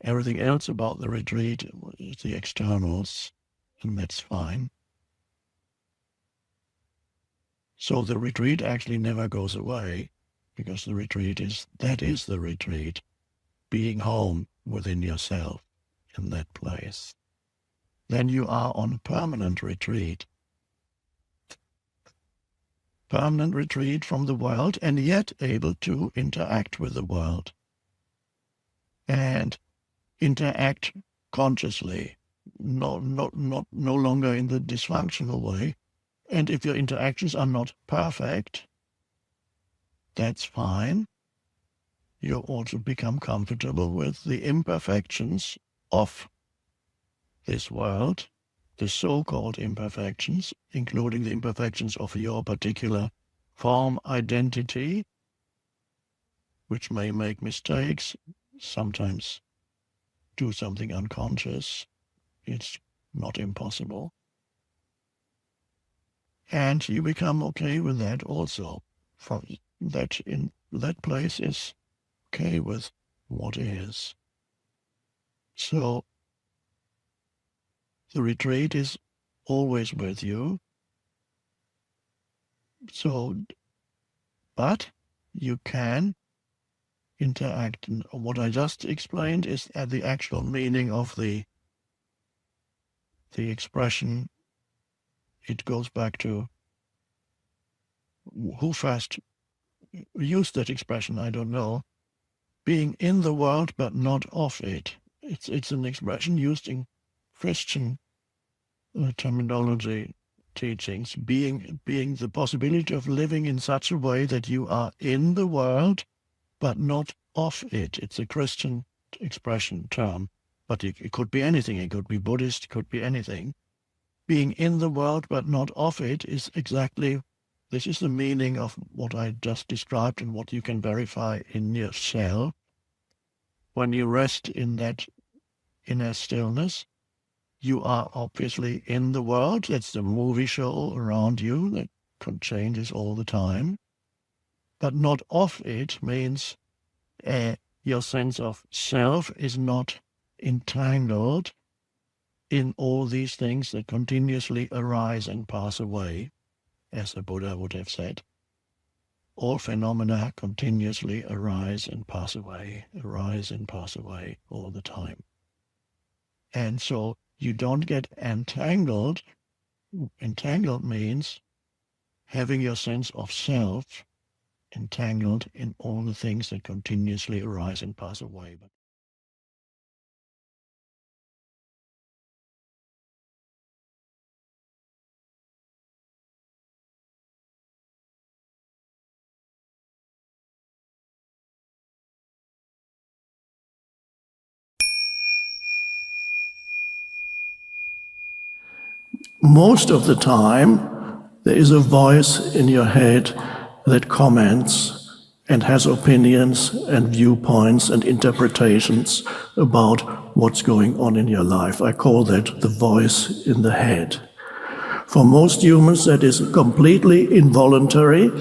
B: Everything else about the retreat is the externals, and that's fine. So the retreat actually never goes away, because the retreat is the retreat, being home within yourself in that place. Then you are on a permanent retreat. Permanent retreat from the world, and yet able to interact with the world. And interact consciously, no longer in the dysfunctional way. And if your interactions are not perfect, that's fine. You also become comfortable with the imperfections of this world, the so-called imperfections, including the imperfections of your particular form identity, which may make mistakes, sometimes do something unconscious. It's not impossible. And you become okay with that also. For that in that place is okay with what is. So the retreat is always with you. So, but you can interact. And what I just explained is the actual meaning of the expression. It goes back to who first used that expression, I don't know. Being in the world but not of it. It's an expression used in Christian terminology teachings, being the possibility of living in such a way that you are in the world but not of it. It's a Christian expression term, but it could be anything. It could be Buddhist, it could be anything. being in the world but not of it is exactly, this is the meaning of what I just described and what you can verify in yourself. When you rest in that inner stillness, you are obviously in the world. It's the movie show around you that changes all the time. But not of it means your sense of self is not entangled in all these things that continuously arise and pass away, as the Buddha would have said. All phenomena continuously arise and pass away all the time. And so you don't get entangled. Entangled means having your sense of self entangled in all the things that continuously arise and pass away.
A: Most of the time, there is a voice in your head that comments and has opinions and viewpoints and interpretations about what's going on in your life. I call that the voice in the head. For most humans, that is completely involuntary.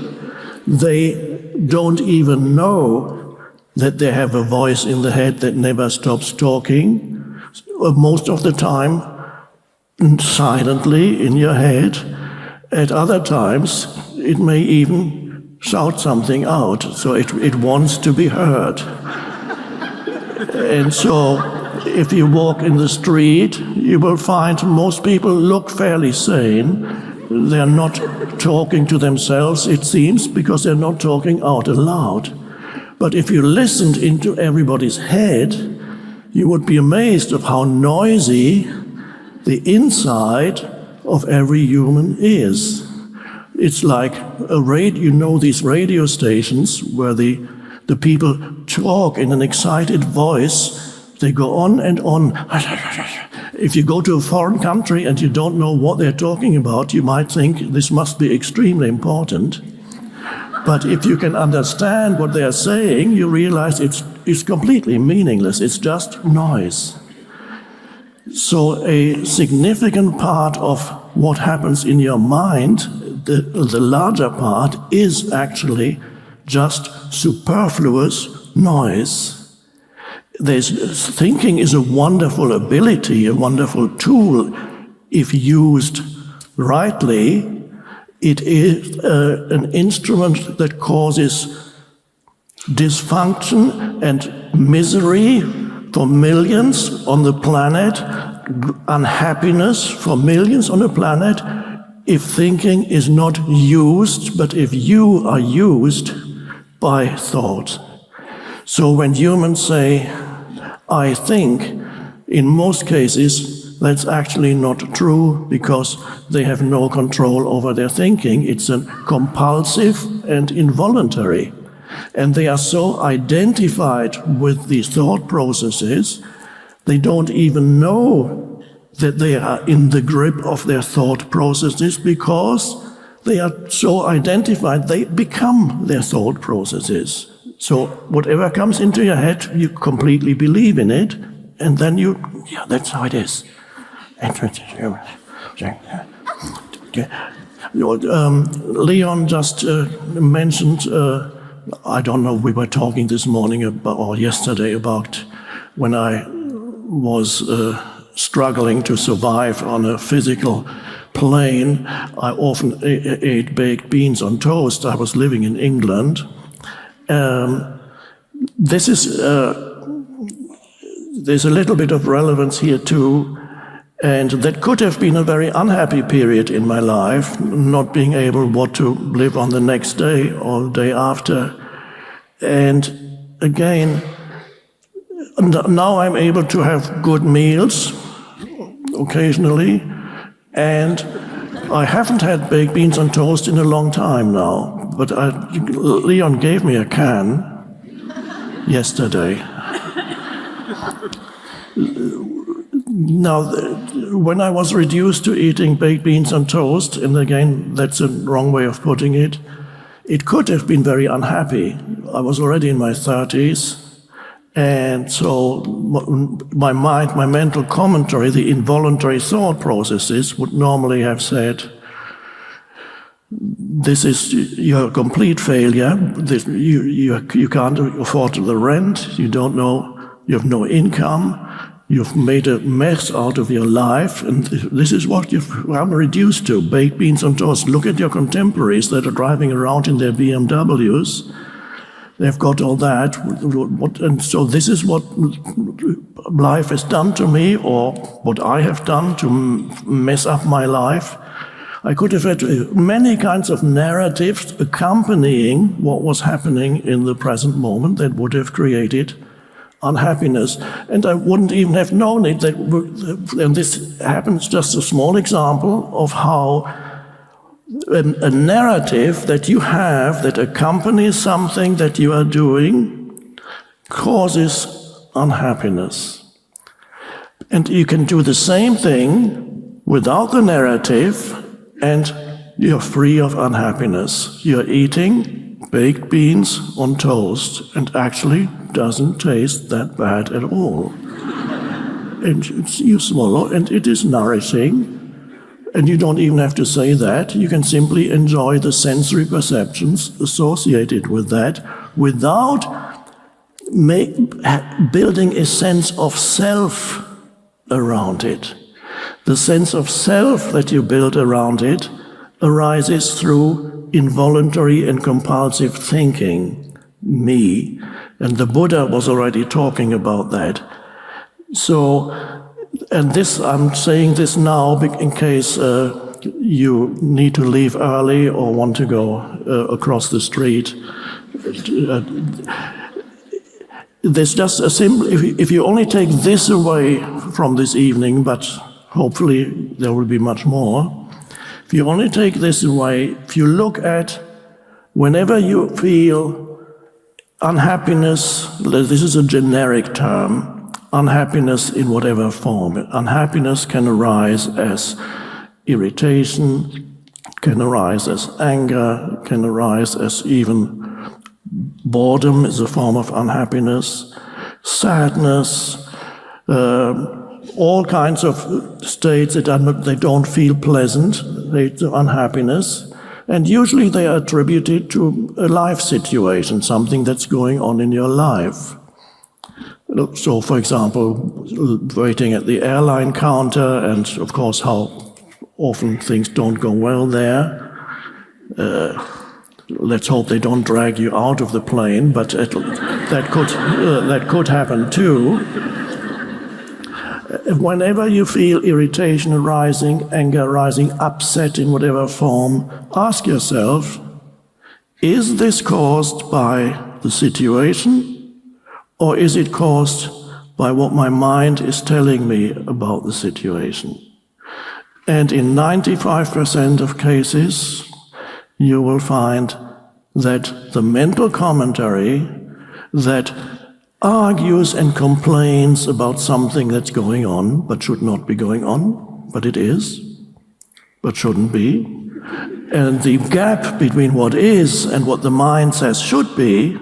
A: They don't even know that they have a voice in the head that never stops talking. Most of the time, silently in your head. At other times, it may even shout something out, so it wants to be heard. And so, if you walk in the street, you will find most people look fairly sane. They're not talking to themselves, it seems, because they're not talking out aloud. But if you listened into everybody's head, you would be amazed of how noisy the inside of every human is. It's like these radio stations where the people talk in an excited voice. They go on and on. If you go to a foreign country and you don't know what they're talking about, you might think this must be extremely important. But if you can understand what they're saying, you realize it's completely meaningless. It's just noise. So a significant part of what happens in your mind, the larger part, is actually just superfluous noise. Thinking is a wonderful ability, a wonderful tool. If used rightly, it is an instrument that causes dysfunction and misery for millions on the planet, unhappiness for millions on the planet, if thinking is not used, but if you are used by thought. So when humans say, I think, in most cases, that's actually not true because they have no control over their thinking. It's a compulsive and involuntary. And they are so identified with these thought processes, they don't even know that they are in the grip of their thought processes because they are so identified, they become their thought processes. So whatever comes into your head, you completely believe in it, and then that's how it is. Leon just mentioned, I don't know, we were talking this morning or yesterday about when I was struggling to survive on a physical plane. I often ate baked beans on toast. I was living in England. There's a little bit of relevance here too, and that could have been a very unhappy period in my life, not being able what to live on the next day or the day after. And again, now I'm able to have good meals occasionally, and I haven't had baked beans on toast in a long time now, but Leon gave me a can yesterday. Now, when I was reduced to eating baked beans on toast, and again, that's a wrong way of putting it, it could have been very unhappy. I was already in my 30s, and so my mind, my mental commentary, the involuntary thought processes would normally have said, this is, you're a complete failure, you can't afford the rent, you don't know, you have no income, you've made a mess out of your life, and this is what you've I'm reduced to, baked beans on toast. Look at your contemporaries that are driving around in their BMWs. They've got all that, and so this is what life has done to me, or what I have done to mess up my life. I could have had many kinds of narratives accompanying what was happening in the present moment that would have created unhappiness, and I wouldn't even have known it. And this happens, just a small example of how a narrative that you have that accompanies something that you are doing causes unhappiness. And you can do the same thing without the narrative, and you're free of unhappiness. You're eating baked beans on toast, and actually doesn't taste that bad at all. And you swallow, and it is nourishing. And you don't even have to say that. You can simply enjoy the sensory perceptions associated with that without building a sense of self around it. The sense of self that you build around it arises through involuntary and compulsive thinking, me. And the Buddha was already talking about that. So, and this, I'm saying this now in case you need to leave early or want to go across the street. There's just a simple, if you only take this away from this evening, but hopefully there will be much more. If you only take this away, if you look at whenever you feel unhappiness, this is a generic term, unhappiness in whatever form. Unhappiness can arise as irritation, can arise as anger, can arise as even boredom is a form of unhappiness, sadness, all kinds of states that they don't feel pleasant, states of unhappiness, and usually they are attributed to a life situation, something that's going on in your life. So, for example, waiting at the airline counter, and of course how often things don't go well there. Let's hope they don't drag you out of the plane, but that could happen too. Whenever you feel irritation arising, anger arising, upset in whatever form, ask yourself, is this caused by the situation? Or is it caused by what my mind is telling me about the situation? And in 95% of cases, you will find that the mental commentary that argues and complains about something that's going on, but should not be going on, but it is, but shouldn't be. And the gap between what is and what the mind says should be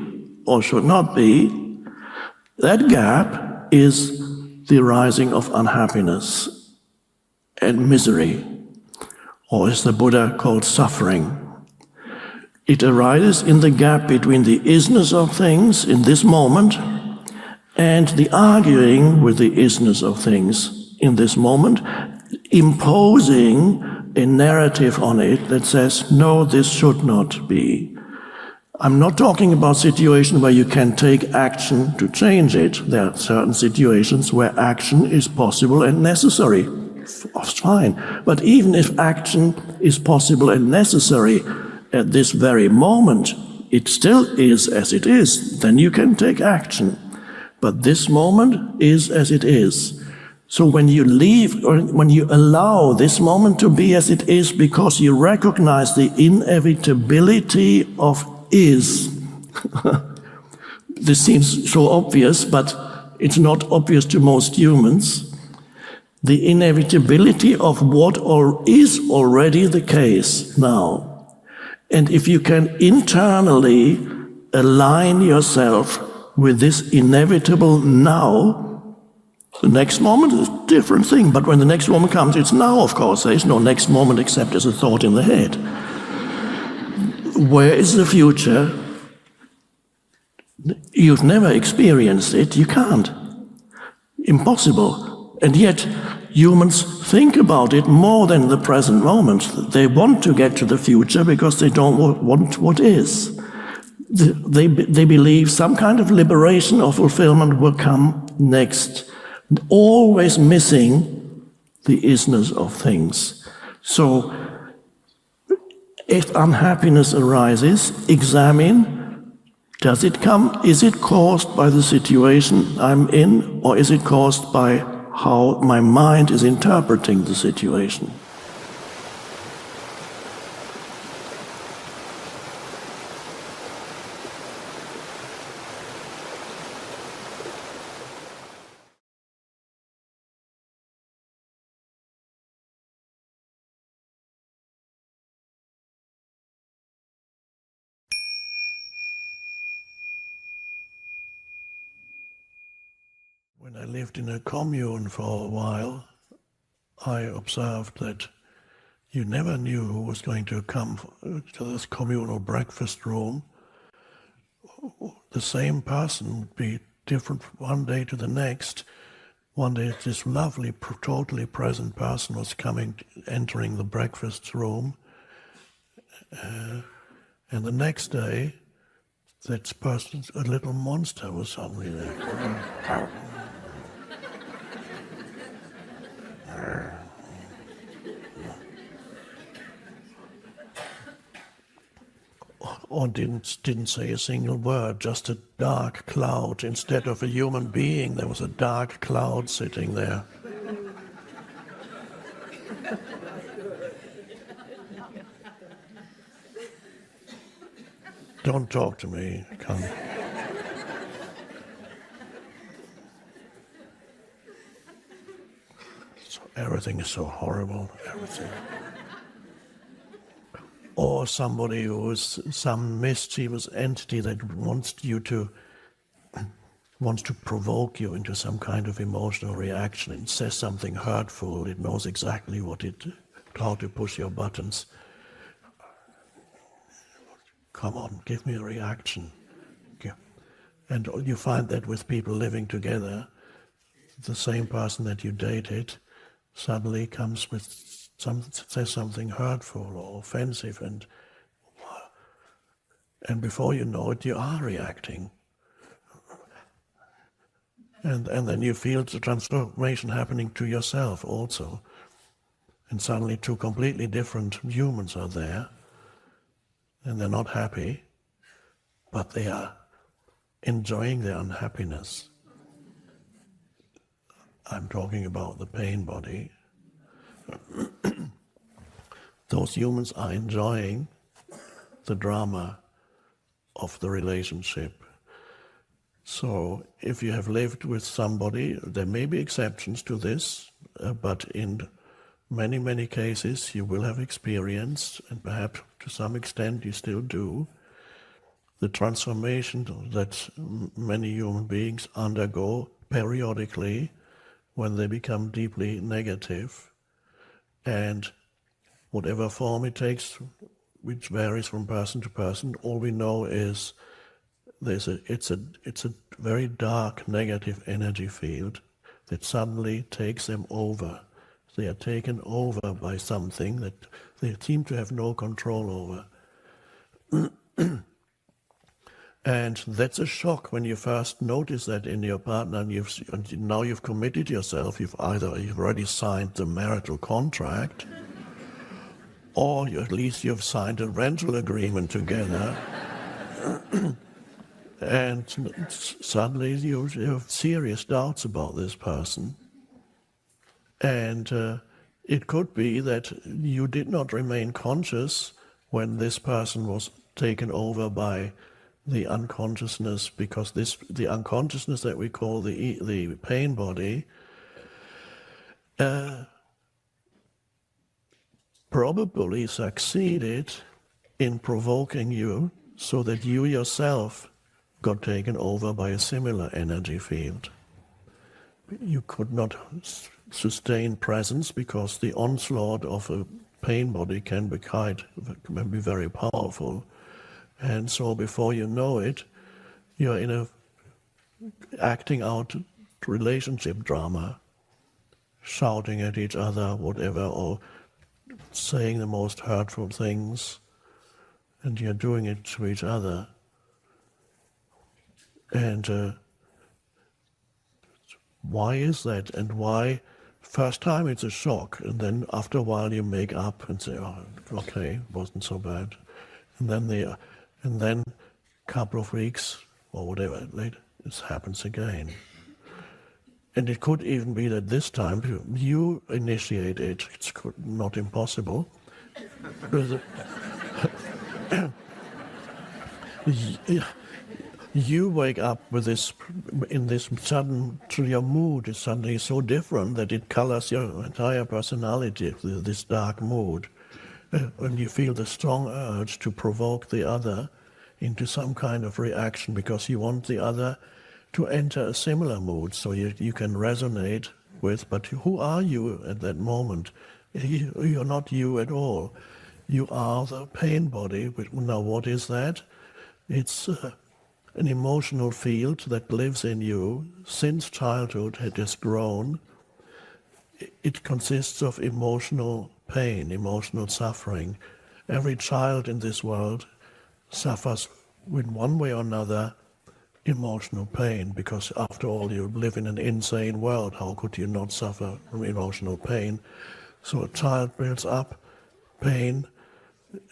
A: or should not be, that gap is the arising of unhappiness and misery, or as the Buddha called suffering. It arises in the gap between the isness of things in this moment and the arguing with the isness of things in this moment, imposing a narrative on it that says, no, this should not be. I'm not talking about situations where you can take action to change it. There are certain situations where action is possible and necessary. Fine. But even if action is possible and necessary at this very moment, it still is as it is. Then you can take action. But this moment is as it is. So when you leave, or when you allow this moment to be as it is because you recognize the inevitability of is. This seems so obvious, but it's not obvious to most humans. the inevitability of what is already the case now. And if you can internally align yourself with this inevitable now, the next moment is a different thing, but when the next moment comes, it's now, of course. There is no next moment except as a thought in the head. Where is the future? You've never experienced it, you can't. Impossible. And yet, humans think about it more than the present moment. They want to get to the future because they don't want what is. They believe some kind of liberation or fulfillment will come next, always missing the isness of things. So, if unhappiness arises, examine, does it come, is it caused by the situation I'm in, or is it caused by how my mind is interpreting the situation? When I lived in a commune for a while, I observed that you never knew who was going to come to this communal breakfast room. The same person would be different from one day to the next. One day this lovely, totally present person was entering the breakfast room, and the next day that person, a little monster, was suddenly there. Or didn't say a single word, just a dark cloud. Instead of a human being, there was a dark cloud sitting there. Don't talk to me, come. So everything is so horrible, everything. Or somebody who is some mischievous entity that wants to provoke you into some kind of emotional reaction. It says something hurtful. It knows exactly how to push your buttons. Come on, give me a reaction. And you find that with people living together, the same person that you dated suddenly comes with says something hurtful or offensive, and before you know it, you are reacting. And then you feel the transformation happening to yourself also. And suddenly two completely different humans are there, and they're not happy, but they are enjoying their unhappiness. I'm talking about the pain body. Those humans are enjoying the drama of the relationship. So if you have lived with somebody, there may be exceptions to this, but in many, many cases you will have experienced, and perhaps to some extent you still do, the transformation that many human beings undergo periodically when they become deeply negative, and whatever form it takes, which varies from person to person, all we know is it's a very dark negative energy field that suddenly takes them over. They are taken over by something that they seem to have no control over. And that's a shock when you first notice that in your partner, and now you've committed yourself. You've already signed the marital contract, or at least you've signed a rental agreement together, and suddenly you have serious doubts about this person. And it could be that you did not remain conscious when this person was taken over by the unconsciousness, because the unconsciousness that we call the pain body probably succeeded in provoking you so that you yourself got taken over by a similar energy field. You could not sustain presence because the onslaught of a pain body can be very powerful. And so before you know it, you're in a acting out relationship drama, shouting at each other, whatever, or saying the most hurtful things, and you're doing it to each other. And why is that? And why? First time it's a shock, and then after a while you make up and say, "Oh, okay, it wasn't so bad." And then a couple of weeks or whatever later, it happens again. And it could even be that this time you initiate it. It's not impossible. You wake up with this, in this sudden, your mood is suddenly so different that it colors your entire personality, this dark mood. And you feel the strong urge to provoke the other into some kind of reaction because you want the other to enter a similar mood so you can resonate with, but who are you at that moment? You're not you at all. You are the pain body. Now what is that? It's an emotional field that lives in you since childhood. It has grown. It consists of emotional pain, emotional suffering. Every child in this world suffers in one way or another emotional pain, because after all you live in an insane world. How could you not suffer from emotional pain? So a child builds up pain.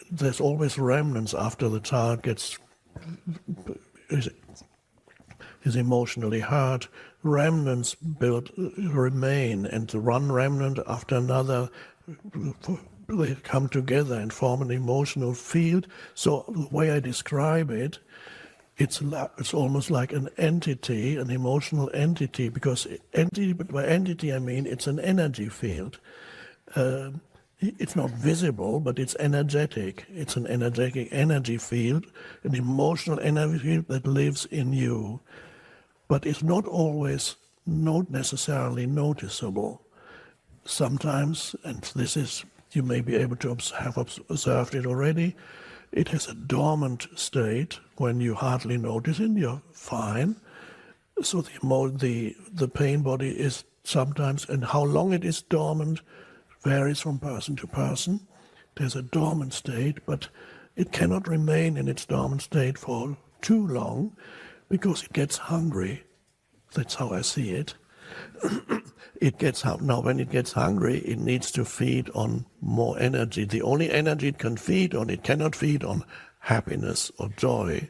A: There's always remnants after the child is emotionally hurt. Remnants remain, and the one remnant after another, they come together and form an emotional field. So the way I describe it, it's almost like an entity, an emotional entity, because by entity I mean it's an energy field. It's not visible, but it's energetic. It's an energetic energy field, an emotional energy field that lives in you. But it's not always necessarily noticeable. Sometimes, and this is, you may be able to have observed it already, it has a dormant state when you hardly notice it, you're fine. So the pain body is sometimes, and how long it is dormant varies from person to person. There's a dormant state, but it cannot remain in its dormant state for too long because it gets hungry. That's how I see it. Now, when it gets hungry, it needs to feed on more energy. The only energy it can feed on, it cannot feed on happiness or joy.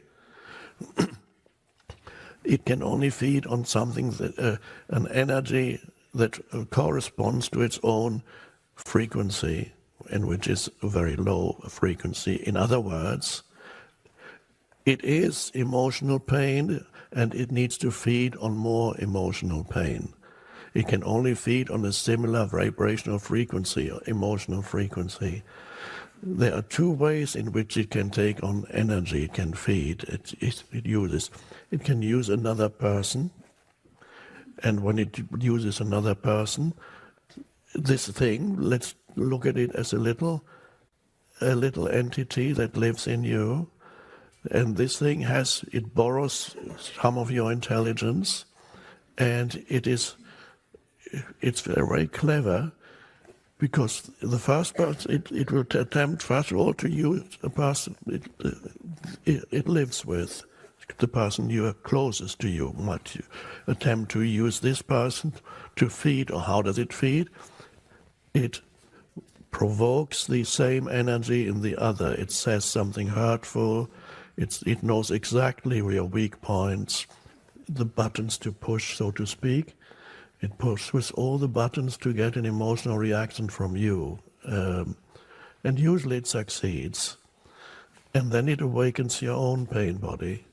A: It can only feed on something that an energy that corresponds to its own frequency, and which is a very low frequency. In other words, it is emotional pain, and it needs to feed on more emotional pain. It can only feed on a similar vibrational frequency or emotional frequency. There are two ways in which it can take on energy. It can feed. It can use another person, and when it uses another person, this thing, let's look at it as a little entity that lives in you, and this thing it borrows some of your intelligence, and it's very clever, because the first person, it will attempt first of all to use a person it lives with, the person you are closest to you. Might you attempt to use this person to feed, or how does it feed? It provokes the same energy in the other. It says something hurtful. It knows exactly your weak points, the buttons to push, so to speak. It pushes all the buttons to get an emotional reaction from you. And usually it succeeds. And then it awakens your own pain body.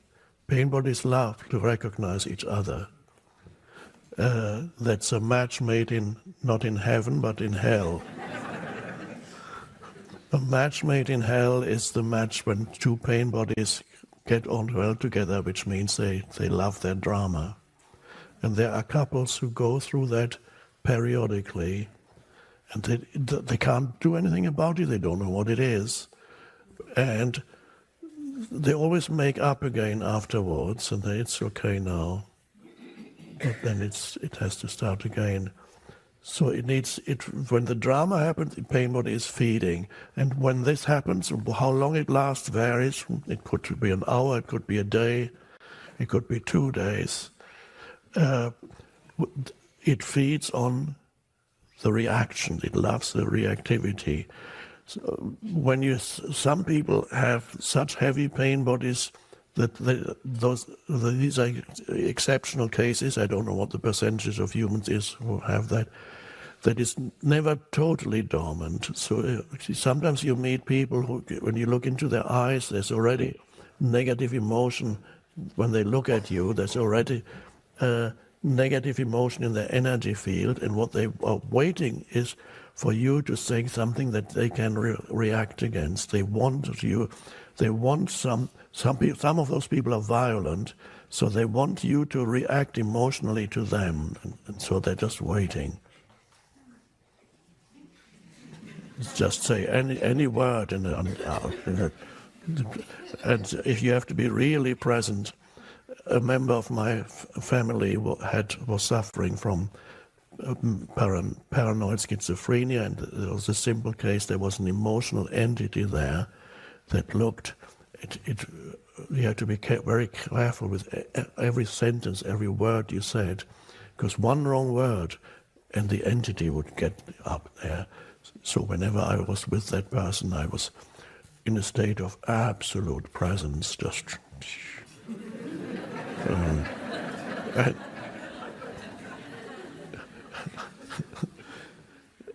A: Pain bodies love to recognize each other. that's a match made not in heaven but in hell. A match made in hell is the match when two pain bodies get on well together, which means they love their drama. And there are couples who go through that periodically, and they can't do anything about it, they don't know what it is. And they always make up again afterwards, and it's okay now. But then it has to start again. So when the drama happens, the pain body is feeding. And when this happens, how long it lasts varies. It could be an hour, it could be a day, it could be 2 days. It feeds on the reaction. It loves the reactivity. So when some people have such heavy pain bodies that these are exceptional cases. I don't know what the percentage of humans is who have that. That is never totally dormant. So sometimes you meet people who, when you look into their eyes, there's already negative emotion. When they look at you, there's already negative emotion in their energy field, and what they are waiting is for you to say something that they can react against. They want you. They want some of those people are violent, so they want you to react emotionally to them, and so they're just waiting. Just say any word, and if you have to be really present. A member of my family was suffering from paranoid schizophrenia, and it was a simple case. There was an emotional entity there that looked. You have to be very careful with every sentence, every word you said, because one wrong word, and the entity would get up there. So whenever I was with that person, I was in a state of absolute presence, just.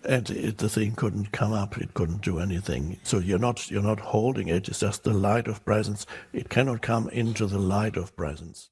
A: And the thing couldn't come up, it couldn't do anything. So you're not holding it, it's just the light of presence. It cannot come into the light of presence.